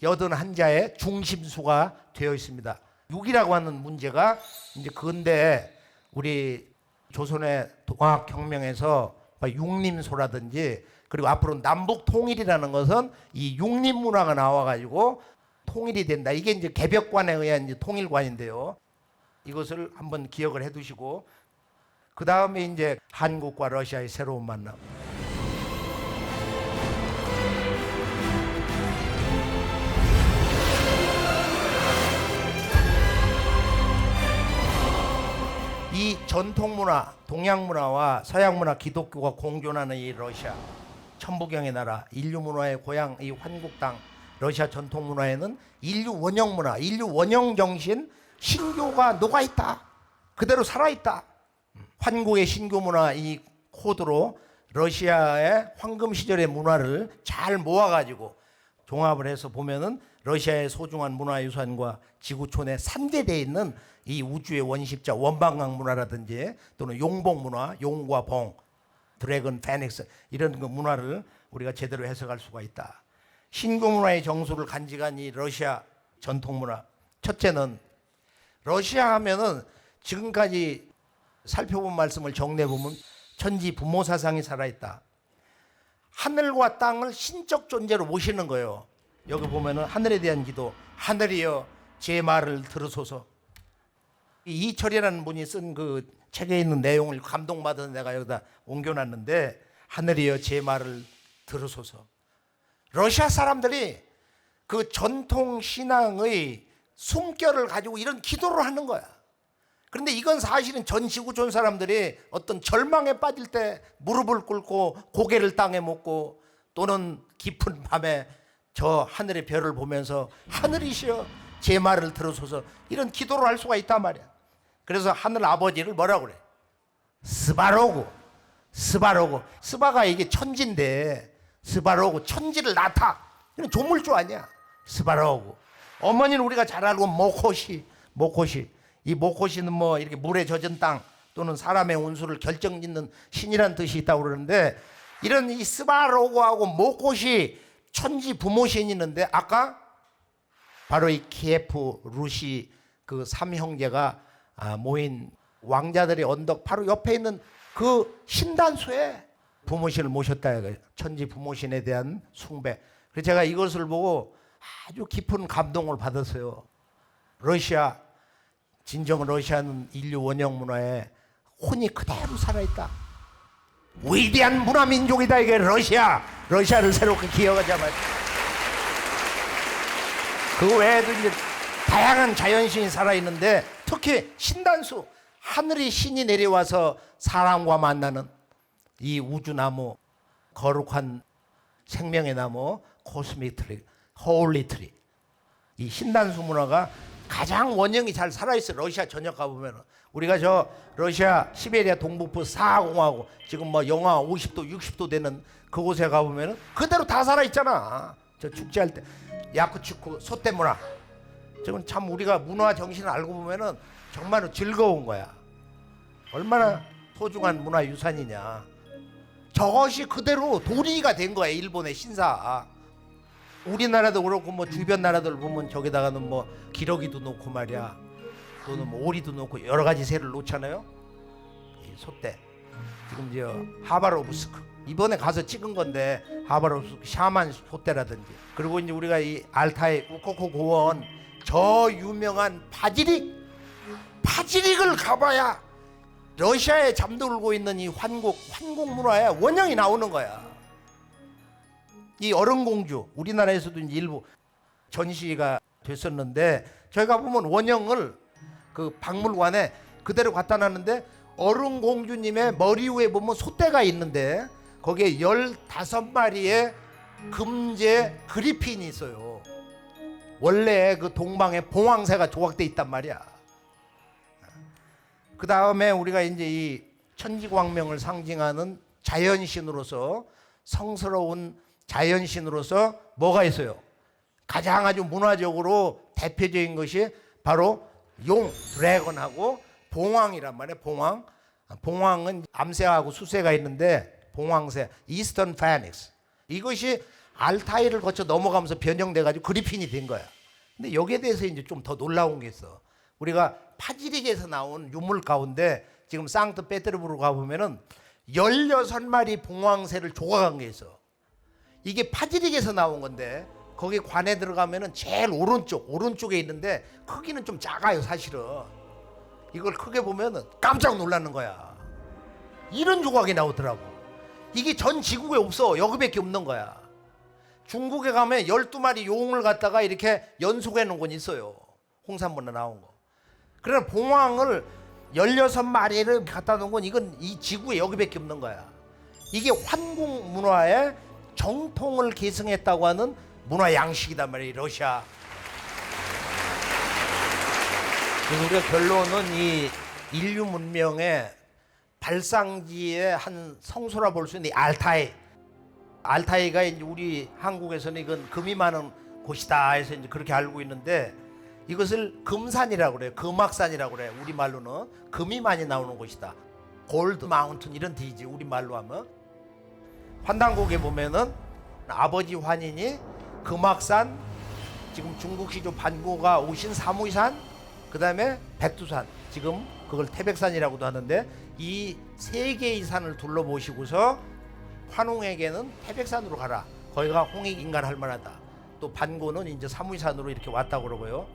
81자의 중심수가 되어 있습니다. 육이라고 하는 문제가 이제 근대 우리 조선의 동학혁명에서 육림소라든지 그리고 앞으로 남북 통일이라는 것은 이 육림 문화가 나와가지고 통일이 된다. 이게 이제 개벽관에 의한 이제 통일관인데요. 이것을 한번 기억을 해두시고 그 다음에 이제 한국과 러시아의 새로운 만남. 이 전통 문화, 동양 문화와 서양 문화, 기독교가 공존하는 이 러시아, 천부경의 나라, 인류 문화의 고향, 이 환국 땅, 러시아 전통 문화에는 인류 원형 문화, 인류 원형 정신, 신교가 녹아 있다. 그대로 살아 있다. 환국의 신교 문화 이 코드로 러시아의 황금 시절의 문화를 잘 모아가지고 종합을 해서 보면은 러시아의 소중한 문화유산과 지구촌에 산재되어 있는 이 우주의 원십자 원방강 문화라든지 또는 용봉 문화, 용과 봉, 드래곤, 페닉스 이런 그 문화를 우리가 제대로 해석할 수가 있다. 신교 문화의 정수를 간직한 이 러시아 전통 문화. 첫째는 러시아 하면은 지금까지 살펴본 말씀을 정리해보면 천지 부모 사상이 살아있다. 하늘과 땅을 신적 존재로 모시는 거예요. 여기 보면은 하늘에 대한 기도, 하늘이여 제 말을 들으소서. 이철이라는 분이 쓴 그 책에 있는 내용을 감동받아서 내가 여기다 옮겨놨는데 하늘이여 제 말을 들으소서. 러시아 사람들이 그 전통 신앙의 숨결을 가지고 이런 기도를 하는 거야. 그런데 이건 사실은 전 지구촌 사람들이 어떤 절망에 빠질 때 무릎을 꿇고 고개를 땅에 묻고 또는 깊은 밤에 저 하늘의 별을 보면서 하늘이시여 제 말을 들으소서 이런 기도를 할 수가 있단 말이야. 그래서 하늘 아버지를 뭐라고 그래? 스바로그. 스바가 이게 천지인데 스바로그 천지를 낳다. 이건 조물주 아니야. 스바로그. 어머니는 우리가 잘 알고 모코시. 이 모코시는 뭐 이렇게 물에 젖은 땅 또는 사람의 운수를 결정짓는 신이라는 뜻이 있다고 그러는데 이런 이 스바로그하고 모코시 천지 부모신이 있는데 아까 바로 이 키예프 루시 그 삼형제가 모인 왕자들의 언덕 바로 옆에 있는 그 신단소에 부모신을 모셨다. 천지 부모신에 대한 숭배. 그래서 제가 이것을 보고 아주 깊은 감동을 받았어요. 러시아, 진정 러시아는 인류 원형 문화에 혼이 그대로 살아있다. 위대한 문화민족이다. 이게 러시아를 새롭게 기억하자마자. 그 외에도 이제 다양한 자연신이 살아있는데 특히 신단수, 하늘의 신이 내려와서 사람과 만나는 이 우주나무, 거룩한 생명의 나무, 코스믹 트리, 홀리 트리. 이 신단수 문화가 가장 원형이 잘 살아있어. 러시아 전역 가보면 우리가 저 러시아 시베리아 동북부 사하공화국 지금 뭐 영하 50도 60도 되는 그곳에 가보면 그대로 다 살아있잖아. 저 축제할 때 야쿠츠크 소떼 문화, 지금 참 우리가 문화 정신을 알고 보면은 정말로 즐거운 거야. 얼마나 소중한 문화 유산이냐. 저것이 그대로 도리가 된 거야. 일본의 신사. 우리나라도 그렇고 뭐 주변 나라들 보면 저기다가는 뭐 기러기도 놓고 말이야, 또는 뭐 오리도 놓고 여러 가지 새를 놓잖아요. 이 소떼 지금 저 하바로브스크 이번에 가서 찍은 건데, 하바로브스크 샤만 소떼라든지, 그리고 이제 우리가 이 알타이 우코코 고원 저 유명한 파지릭을 가봐야 러시아에 잠들고 있는 이 환곡 문화의 원형이 나오는 거야. 이 얼음공주 우리나라에서도 이제 일부 전시가 됐었는데, 저희가 보면 원형을 그 박물관에 그대로 갖다 놨는데 얼음공주님의 머리 위에 보면 소떼가 있는데 거기에 15마리의 금제 그리핀이 있어요. 원래 그 동방에 봉황새가 조각돼 있단 말이야. 그 다음에 우리가 이제 이 천지광명을 상징하는 자연신으로서, 성스러운 자연신으로서 뭐가 있어요? 가장 아주 문화적으로 대표적인 것이 바로 용, 드래곤하고 봉황이란 말이에요. 봉황은 암새하고 수새가 있는데 봉황새, 이스턴 파닉스. 이것이 알타이를 거쳐 넘어가면서 변형돼 가지고 그리핀이 된 거야. 근데 여기에 대해서 이제 좀 더 놀라운 게 있어. 우리가 파지릭에서 나온 유물 가운데 지금 상트페테르부르크 가보면은 16마리 봉황새를 조각한 게 있어. 이게 파지릭에서 나온 건데 거기 관에 들어가면은 제일 오른쪽에 있는데 크기는 좀 작아요. 사실은 이걸 크게 보면은 깜짝 놀라는 거야. 이런 조각이 나오더라고. 이게 전 지구에 없어. 여기밖에 없는 거야. 중국에 가면 12마리 용을 갖다가 이렇게 연속해 놓은 건 있어요. 홍산문에 나온 거. 그러나 봉황을 16마리를 갖다 놓은 건 이건 이 지구에 여기밖에 없는 거야. 이게 환궁 문화의 정통을 계승했다고 하는 문화 양식이단 말이에요. 러시아. 그래서 우리가 결론은 이 인류 문명의 발상지의 한 성소라 볼 수 있는 이 알타이가 이제 우리 한국에서는 이건 금이 많은 곳이다 해서 이제 그렇게 알고 있는데, 이것을 금산이라고 그래요. 금악산이라고 그래요. 우리 말로는 금이 많이 나오는 곳이다. 골드 마운틴 이런 뜻이지 우리 말로 하면. 환단곡에 보면은 아버지 환인이 금악산, 지금 중국 시조 반고가 오신 사무이산, 그 다음에 백두산, 지금 그걸 태백산이라고도 하는데, 이 세 개의 산을 둘러보시고서 환웅에게는 태백산으로 가라. 거기가 홍익인간 할 만하다. 또 반고는 이제 사무이산으로 이렇게 왔다고 그러고요.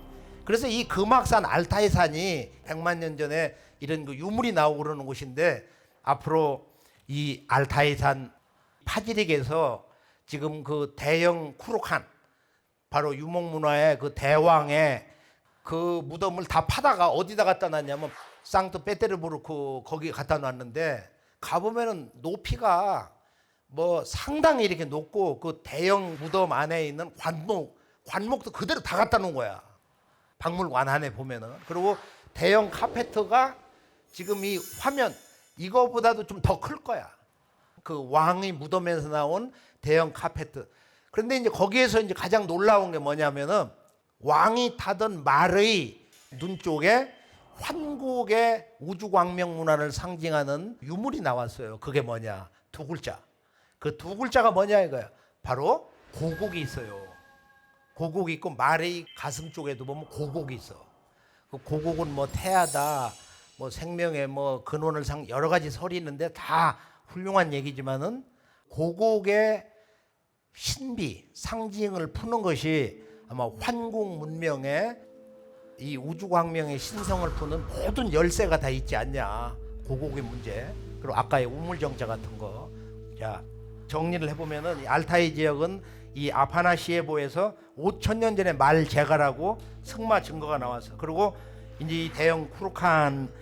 그래서 이 금악산 알타이산이 100만 년 전에 이런 그 유물이 나오고 그러는 곳인데, 앞으로 이 알타이산 파지릭에서 지금 그 대형 쿠로칸, 바로 유목문화의 그 대왕의 그 무덤을 다 파다가 어디다 갖다 놨냐면 상트페테르부르크 거기 갖다 놨는데, 가보면은 높이가 뭐 상당히 이렇게 높고 그 대형 무덤 안에 있는 관목도 그대로 다 갖다 놓은 거야. 박물관 안에 보면은. 그리고 대형 카페트가 지금 이 화면 이거보다도 좀 더 클 거야. 그 왕의 무덤에서 나온 대형 카페트. 그런데 이제 거기에서 이제 가장 놀라운 게 뭐냐면은 왕이 타던 말의 눈 쪽에 환국의 우주광명 문화를 상징하는 유물이 나왔어요. 그게 뭐냐? 두 글자. 그 두 글자가 뭐냐 이거야. 바로 고곡이 있어요. 고곡이 있고 말의 가슴 쪽에도 보면 고곡이 있어. 그 고곡은 뭐 태하다, 뭐 생명의 뭐 근원을 여러 가지 설이 있는데 다 훌륭한 얘기지만은 고곡의 신비, 상징을 푸는 것이 아마 환궁 문명의 이 우주광명의 신성을 푸는 모든 열쇠가 다 있지 않냐. 고곡의 문제. 그리고 아까의 우물정자 같은 거. 자, 정리를 해보면은 이 알타이 지역은 이 아파나시에보에서 5,000년 전에 말 제가라고 승마 증거가 나왔어. 그리고 이제 이 대형 쿠르칸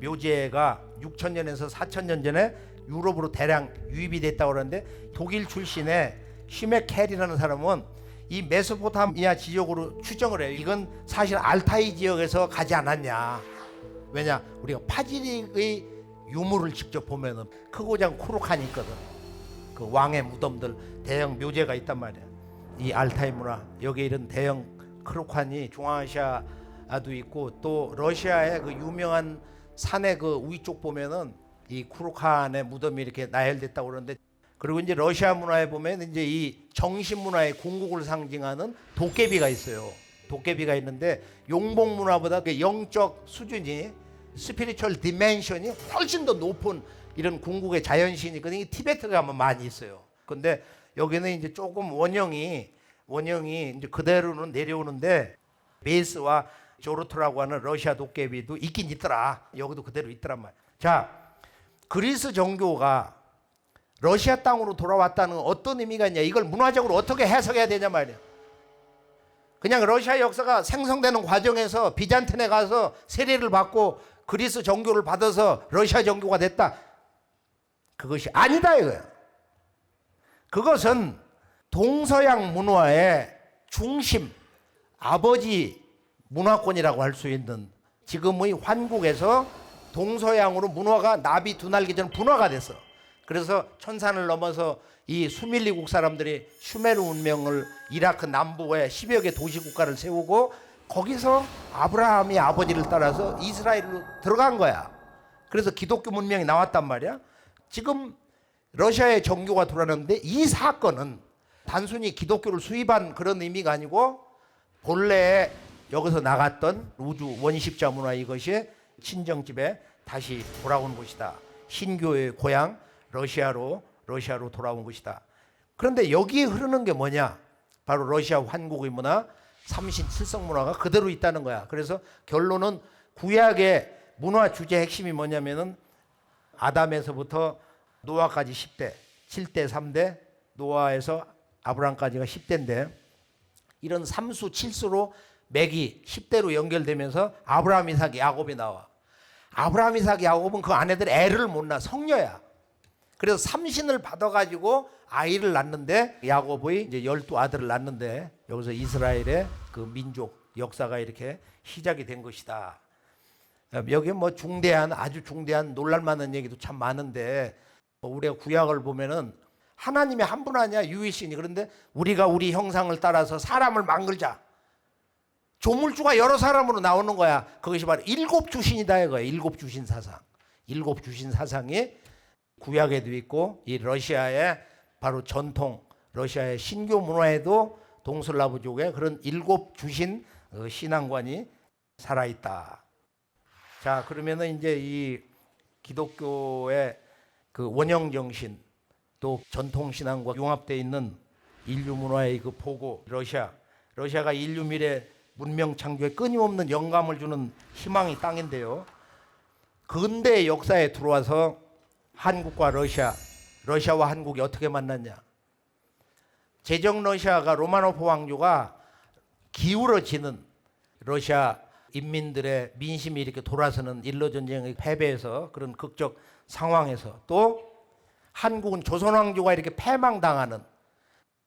묘제가 6,000년에서 4,000년 전에 유럽으로 대량 유입이 됐다고 그러는데, 독일 출신의 슈메켈이라는 사람은 이 메소포타미아 지역으로 추정을 해요. 이건 사실 알타이 지역에서 가지 않았냐. 왜냐, 우리가 파지릭의 유물을 직접 보면은 크고 작은 쿠룩한이 있거든. 그 왕의 무덤들, 대형 묘제가 있단 말이야. 이 알타이 문화, 여기 이런 대형 크룩한이 중앙아시아도 있고, 또 러시아의 그 유명한 산의 그 위쪽 보면은 이 쿠룩한의 무덤이 이렇게 나열됐다고 그러는데, 그리고 이제 러시아 문화에 보면 이제 이 정신 문화의 궁극을 상징하는 도깨비가 있어요. 도깨비가 있는데 용복 문화보다 그 영적 수준이, 스피리추얼 디멘션이 훨씬 더 높은 이런 궁극의 자연신이거든요. 티베트 가면 많이 있어요. 근데 여기는 이제 조금 원형이 이제 그대로는 내려오는데, 베이스와 조르트라고 하는 러시아 도깨비도 있긴 있더라. 여기도 그대로 있더란 말이야. 자, 그리스 정교가 러시아 땅으로 돌아왔다는 건 어떤 의미가 있냐, 이걸 문화적으로 어떻게 해석해야 되냐 말이야. 그냥 러시아 역사가 생성되는 과정에서 비잔틴에 가서 세례를 받고 그리스 정교를 받아서 러시아 정교가 됐다, 그것이 아니다 이거야. 그것은 동서양 문화의 중심, 아버지 문화권이라고 할 수 있는 지금의 환국에서 동서양으로 문화가 나비 두 날개 전 분화가 됐어. 그래서 천산을 넘어서 이 수밀리국 사람들이 슈메르 문명을 이라크 남부에 10여 개 도시 국가를 세우고, 거기서 아브라함이 아버지를 따라서 이스라엘로 들어간 거야. 그래서 기독교 문명이 나왔단 말이야. 지금 러시아의 정교가 돌아왔는데, 이 사건은 단순히 기독교를 수입한 그런 의미가 아니고 본래 여기서 나갔던 우주 원십자 문화, 이것이 친정집에 다시 돌아온 것이다. 신교의 고향 러시아로 돌아온 것이다. 그런데 여기에 흐르는 게 뭐냐? 바로 러시아 환국의 문화, 삼신 칠성 문화가 그대로 있다는 거야. 그래서 결론은 구약의 문화 주제 핵심이 뭐냐면은 아담에서부터 노아까지 10대, 7대 3대, 노아에서 아브람까지가 10대인데, 이런 삼수 칠수로 맥이 10대로 연결되면서 아브라함, 이삭, 야곱이 나와. 아브라함, 이삭, 야곱은 그 아내들 애를 못 낳아, 성녀야. 그래서 삼신을 받아가지고 아이를 낳는데, 야곱의 이제 12아들을 낳는데, 여기서 이스라엘의 그 민족 역사가 이렇게 시작이 된 것이다. 여기 뭐 아주 중대한 놀랄만한 얘기도 참 많은데, 우리가 구약을 보면은 하나님이 한 분 아니야, 유일신이. 그런데 우리가 우리 형상을 따라서 사람을 만들자. 조물주가 여러 사람으로 나오는 거야. 그것이 바로 일곱 주신이다 이거야. 일곱 주신 사상. 일곱 주신 사상이 구약에도 있고, 이 러시아의 바로 전통 러시아의 신교 문화에도 동슬라브족의 그런 일곱 주신 신앙관이 살아있다. 자, 그러면은 이제 이 기독교의 그 원형 정신, 또 전통 신앙과 융합되어 있는 인류 문화의 그 보고, 러시아가 인류 미래 문명 창조에 끊임없는 영감을 주는 희망의 땅인데요. 근대 역사에 들어와서 한국과 러시아와 한국이 어떻게 만났냐? 제정 러시아가 로마노프 왕조가 기울어지는 러시아 인민들의 민심이 이렇게 돌아서는 일로 전쟁의 패배에서, 그런 극적 상황에서, 또 한국은 조선 왕조가 이렇게 패망당하는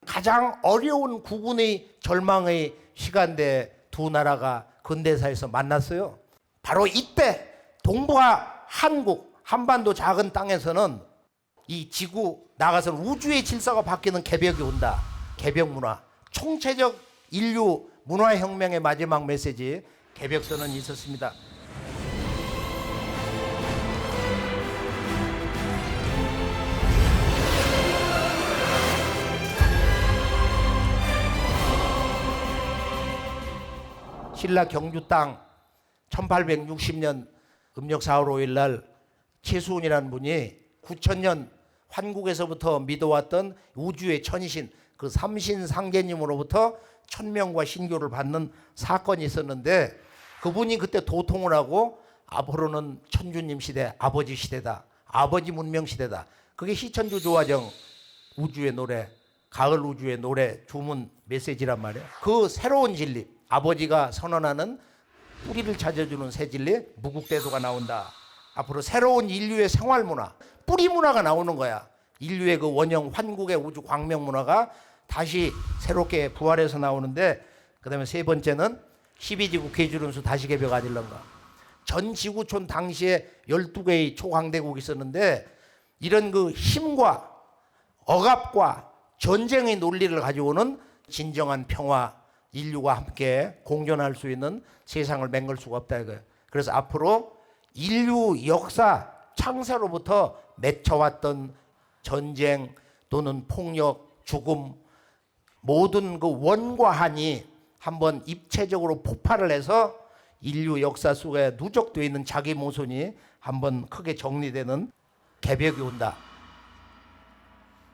가장 어려운 국운의 절망의 시간대 두 나라가 근대사에서 만났어요. 바로 이때 동북아 한국 한반도 작은 땅에서는 이 지구 나가서는 우주의 질서가 바뀌는 개벽이 온다. 개벽 문화, 총체적 인류 문화혁명의 마지막 메시지, 개벽선언이 있었습니다. 신라 경주 땅 1860년 음력 4월 5일 날 최수훈이라는 분이 9000년 환국에서부터 믿어왔던 우주의 천신, 그 삼신 상제님으로부터 천명과 신교를 받는 사건이 있었는데, 그분이 그때 도통을 하고 앞으로는 천주님 시대, 아버지 시대다, 아버지 문명 시대다. 그게 시천주 조화정 우주의 노래, 가을 우주의 노래 주문 메시지란 말이에요. 그 새로운 진리, 아버지가 선언하는 뿌리를 찾아주는 새 진리, 무국대도가 나온다. 앞으로 새로운 인류의 생활 문화, 뿌리 문화가 나오는 거야. 인류의 그 원형 환국의 우주 광명 문화가 다시 새롭게 부활해서 나오는데, 그다음에 세 번째는 12지구 괴주론수 다시 개벽 아질런가. 전 지구촌 당시에 12개의 초강대국이 있었는데, 이런 그 힘과 억압과 전쟁의 논리를 가지고는 진정한 평화, 인류가 함께 공존할 수 있는 세상을 맹글 수가 없다 이거예요. 그래서 앞으로 인류 역사 창세로부터 맺혀왔던 전쟁 또는 폭력, 죽음, 모든 그 원과 한이 한번 입체적으로 폭발을 해서 인류 역사 속에 누적되어 있는 자기 모순이 한번 크게 정리되는 개벽이 온다.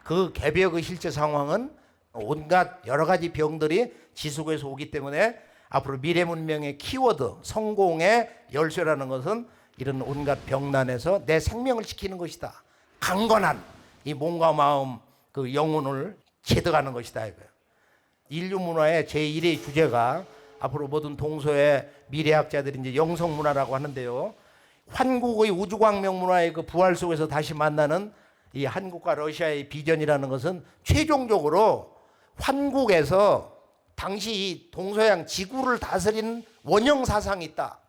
그 개벽의 실제 상황은 온갖 여러 가지 병들이 지속해서 오기 때문에 앞으로 미래 문명의 키워드, 성공의 열쇠라는 것은 이런 온갖 병난에서 내 생명을 지키는 것이다. 강건한 이 몸과 마음, 그 영혼을 체득하는 것이다 이거예요. 인류 문화의 제1의 주제가 앞으로 모든 동서의 미래학자들이 이제 영성 문화라고 하는데요. 한국의 우주광명 문화의 그 부활 속에서 다시 만나는 이 한국과 러시아의 비전이라는 것은 최종적으로 한국에서 당시 이 동서양 지구를 다스리는 원형 사상이 있다.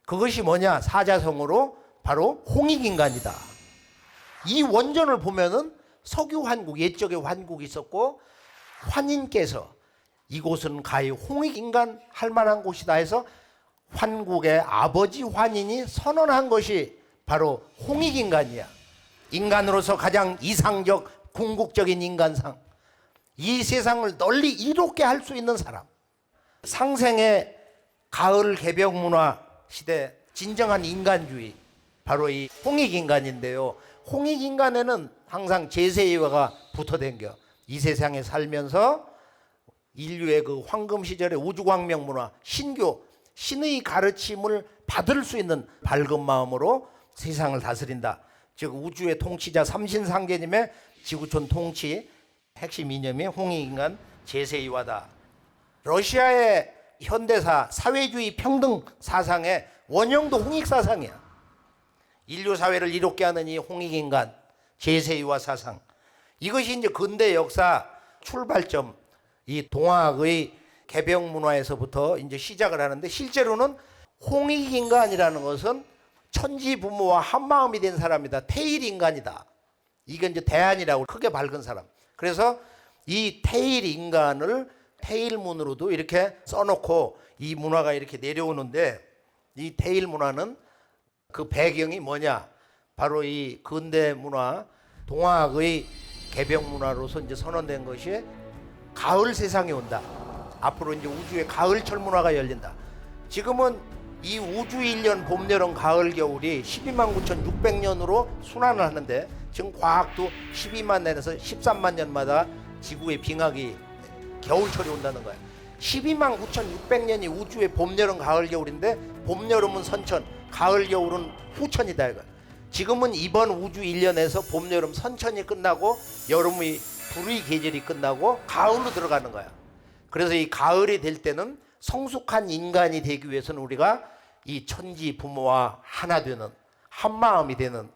그것이 뭐냐? 사자성어로 바로 홍익인간이다. 이 원전을 보면은 석유 환국, 옛적에 환국이 있었고 환인께서 이곳은 가히 홍익인간 할 만한 곳이다 해서 환국의 아버지 환인이 선언한 것이 바로 홍익인간이야. 인간으로서 가장 이상적 궁극적인 인간상, 이 세상을 널리 이롭게 할 수 있는 사람, 상생의 가을 개벽 문화 시대 진정한 인간주의, 바로 이 홍익인간인데요. 홍익인간에는 항상 제세이화가 붙어댕겨. 이 세상에 살면서 인류의 그 황금 시절의 우주광명 문화, 신교, 신의 가르침을 받을 수 있는 밝은 마음으로 세상을 다스린다. 즉 우주의 통치자 삼신상계님의 지구촌 통치 핵심 이념이 홍익인간 제세이화다. 러시아의 현대사 사회주의 평등 사상의 원형도 홍익사상이야. 인류 사회를 이롭게 하는 이 홍익인간 제세이화 사상, 이것이 이제 근대 역사 출발점, 이 동학의 개벽 문화에서부터 이제 시작을 하는데, 실제로는 홍익인간이라는 것은 천지 부모와 한마음이 된 사람이다. 태일인간이다. 이게 이제 대안이라고 크게 밝은 사람. 그래서 이 태일인간을 태일문으로도 이렇게 써놓고 이 문화가 이렇게 내려오는데, 이 태일문화는 그 배경이 뭐냐? 바로 이 근대 문화, 동학의 개벽 문화로서 이제 선언된 것이 가을 세상이 온다. 앞으로 이제 우주의 가을철 문화가 열린다. 지금은 이 우주 1년 봄, 여름, 가을, 겨울이 12만 9,600년으로 순환을 하는데, 지금 과학도 12만 년에서 13만 년마다 지구의 빙하기 겨울철이 온다는 거야. 12만 9,600년이 우주의 봄, 여름, 가을, 겨울인데, 봄, 여름은 선천, 가을, 겨울은 후천이다 이거. 지금은 이번 우주 1년에서 봄, 여름 선천이 끝나고 여름의 불의 계절이 끝나고 가을로 들어가는 거야. 그래서 이 가을이 될 때는 성숙한 인간이 되기 위해서는 우리가 이 천지 부모와 하나 되는, 한마음이 되는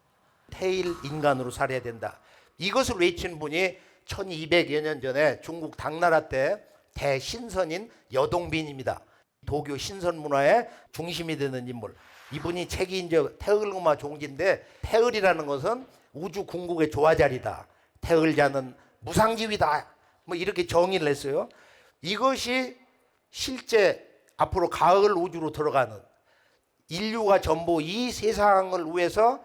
태일 인간으로 살아야 된다. 이것을 외친 분이 1200여 년 전에 중국 당나라 때 대신선인 여동빈입니다. 도교 신선 문화의 중심이 되는 인물. 이분이 책이 이제 태을음화 종지인데, 태을이라는 것은 우주 궁극의 조화자리다. 태을자는 무상지위다. 뭐 이렇게 정의를 했어요. 이것이 실제 앞으로 가을 우주로 들어가는, 인류가 전부 이 세상을 위해서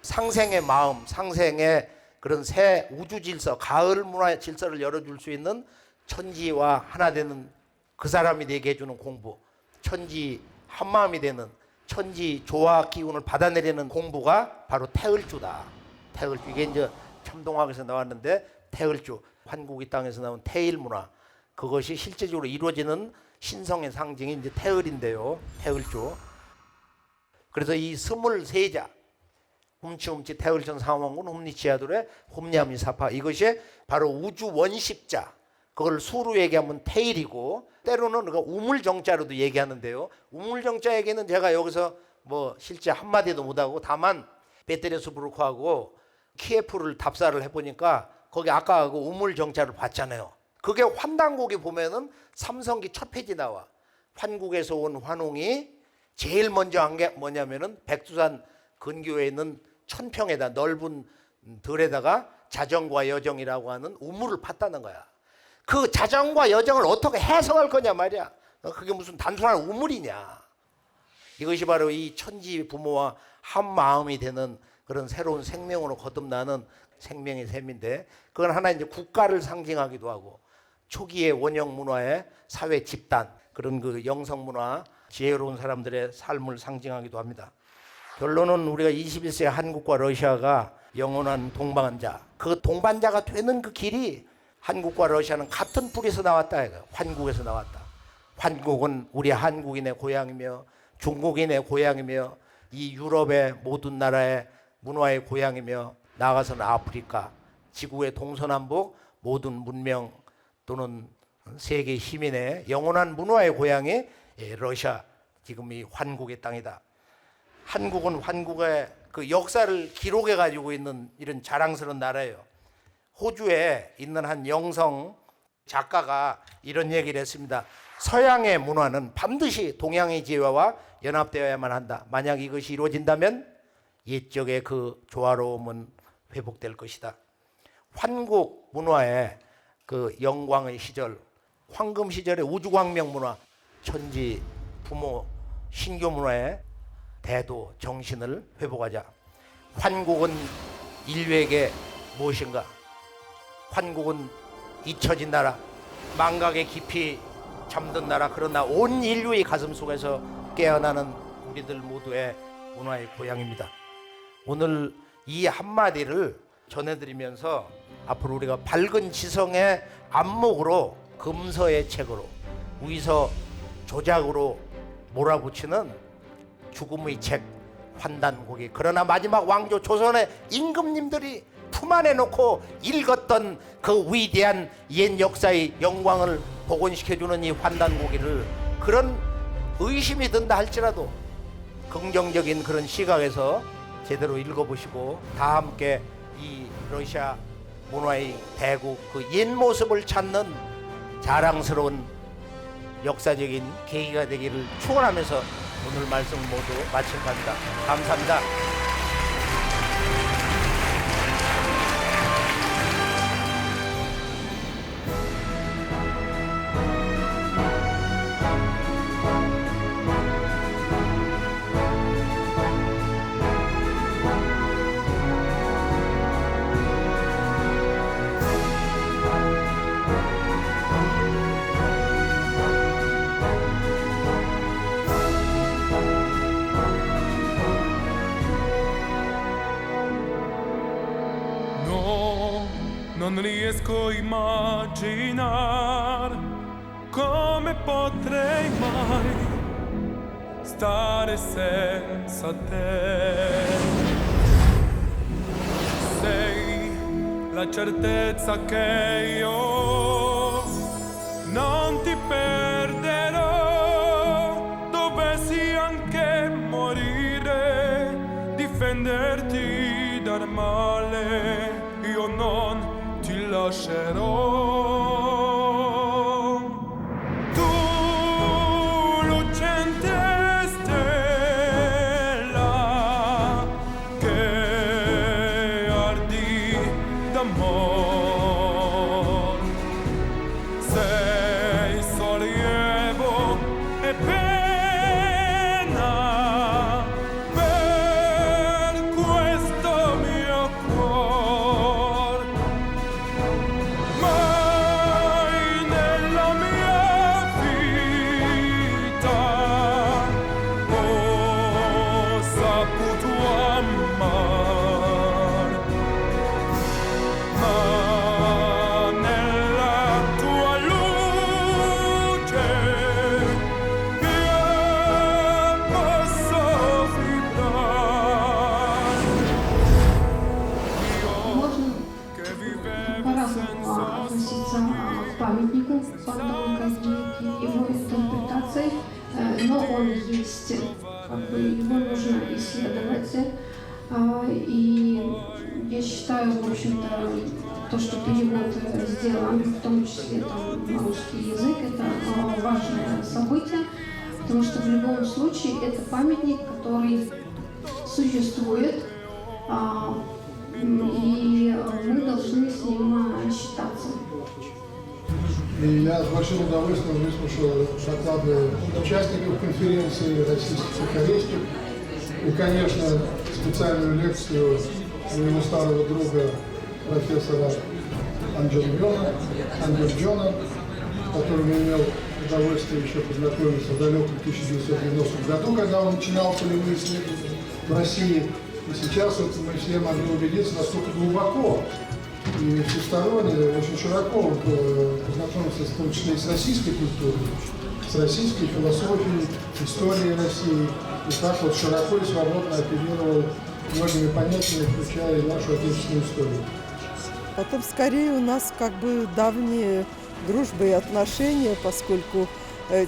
상생의 마음, 상생의 그런 새 우주 질서, 가을 문화의 질서를 열어줄 수 있는 천지와 하나 되는 그 사람이 되게 해주는 공부, 천지 한마음이 되는 천지 조화 기운을 받아내리는 공부가 바로 태을주다. 태을주, 이게 이제 참동학에서 나왔는데, 태을주, 환국의 땅에서 나온 태일 문화, 그것이 실제적으로 이루어지는 신성의 상징이 이제 태을인데요. 태을주. 그래서 이 23자, 훔치훔치 태을천 상왕군 훔리치아들의 훔리함리 사파, 이것이 바로 우주 원십자, 그걸 수로 얘기하면 태일이고, 때로는 그가 우물정자로도 얘기하는데요. 우물정자에게는 제가 여기서 뭐 실제 한마디도 못하고, 다만 베테레스부르크하고 키예프를 답사를 해보니까 거기 아까 그 우물정자를 봤잖아요. 그게 환단곡이 보면은 삼성기 첫 페이지 나와. 환국에서 온 환웅이 제일 먼저 한 게 뭐냐면은 백두산 근교에 있는 천평에다 넓은 들에다가 자정과 여정이라고 하는 우물을 팠다는 거야. 그 자정과 여정을 어떻게 해석할 거냐 말이야. 그게 무슨 단순한 우물이냐. 이것이 바로 이 천지 부모와 한 마음이 되는 그런 새로운 생명으로 거듭나는 생명의 셈인데, 그건 하나 이제 국가를 상징하기도 하고 초기의 원형 문화의 사회 집단, 그런 그 영성 문화, 지혜로운 사람들의 삶을 상징하기도 합니다. 결론은 우리가 21세기 한국과 러시아가 영원한 동반자, 그 동반자가 되는 그 길이 한국과 러시아는 같은 뿌리에서 나왔다. 환국에서 나왔다. 환국은 우리 한국인의 고향이며 중국인의 고향이며 이 유럽의 모든 나라의 문화의 고향이며 나아가서는 아프리카, 지구의 동서남북 모든 문명 또는 세계 시민의 영원한 문화의 고향이 러시아, 지금 이 환국의 땅이다. 한국은 환국의 그 역사를 기록해 가지고 있는 이런 자랑스러운 나라예요. 호주에 있는 한 영성 작가가 이런 얘기를 했습니다. 서양의 문화는 반드시 동양의 지혜와 연합되어야만 한다. 만약 이것이 이루어진다면 옛적의 그 조화로움은 회복될 것이다. 환국 문화의 그 영광의 시절, 황금 시절의 우주광명 문화, 천지 부모 신교 문화의 대도 정신을 회복하자. 환국은 인류에게 무엇인가? 환국은 잊혀진 나라, 망각에 깊이 잠든 나라, 그러나 온 인류의 가슴 속에서 깨어나는 우리들 모두의 문화의 고향입니다. 오늘 이 한마디를 전해드리면서 앞으로 우리가 밝은 지성의 안목으로, 금서의 책으로, 위서 조작으로 몰아붙이는 죽음의 책 환단곡이, 그러나 마지막 왕조 조선의 임금님들이 품 안에 놓고 읽었던 그 위대한 옛 역사의 영광을 복원시켜주는 이 환단곡이를, 그런 의심이 든다 할지라도 긍정적인 그런 시각에서 제대로 읽어보시고 다 함께 이 러시아 문화의 대국 그 옛 모습을 찾는 자랑스러운 역사적인 계기가 되기를 축원하면서 오늘 말씀 모두 마칠까 합니다. 감사합니다. Non riesco a immaginar come potrei mai stare senza te. Sei la certezza che io non ti perderò, dovessi anche morire, difenderti dal male, io non ti lascerò. Tu, lucente stella, che ardi d'amor, sei sollievo e pena per questo mio cuore. Mai nella mia vita ho saputo amare, ma nella tua luce io posso vibrare. Io che vivevo senza относиться к памятнику Богдану Каздеевке, его интерпретации, но он есть, его нужно исследовать. И я считаю, в общем-то, то, что перевод сделан, в том числе там, на русский язык, это важное событие, потому что в любом случае это памятник, который существует, и мы должны с ним считаться. И я с большим удовольствием выслушал доклады участников конференции российских и корейских. И, конечно, специальную лекцию моего старого друга, профессора Анджельона, которым я имел удовольствие еще познакомиться в далеком 1990 году, когда он начинал полевые исследования в России. И сейчас вот мы все могли убедиться, насколько глубоко и всесторонне, очень широко познакомиться, в том числе и с российской культурой, с российской философией, историей России. И так вот широко и свободно оперировал многими понятиями, включая и нашу отечественную историю. Потом скорее у нас как бы давние дружбы и отношения, поскольку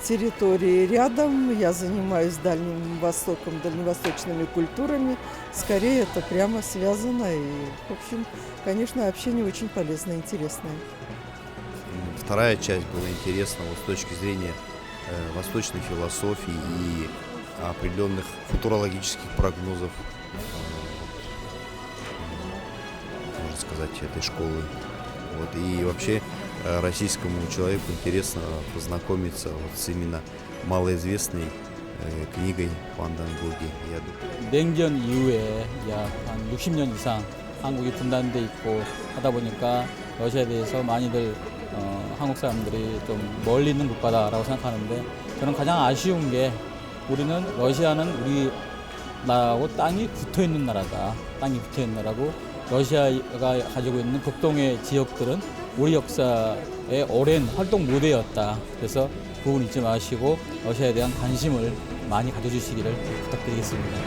территории рядом, я занимаюсь Дальним Востоком, дальневосточными культурами. Скорее это прямо связано и, в общем, конечно, общение очень полезное, интересное. Вторая часть была интересна вот с точки зрения восточной философии и определенных футурологических прогнозов, можно сказать, этой школы. Вот. И вообще российскому человеку интересно познакомиться вот с именно малоизвестной книгой 반단국이. 냉전 이후에 약 한 60년 이상 한국이 분단돼 있고 하다 보니까 러시아에 대해서 많이들 한국 사람들이 좀 멀리 있는 국가다라고 생각하는데, 저는 가장 아쉬운 게 우리는 러시아는 우리 나라하고 땅이 붙어 있는 나라다. 땅이 붙어 있는 나라고, 러시아가 가지고 있는 극동의 지역들은 우리 역사의 오랜 활동 무대였다. 그래서 그 부분 잊지 마시고 러시아에 대한 관심을 많이 가져주시기를 부탁드리겠습니다.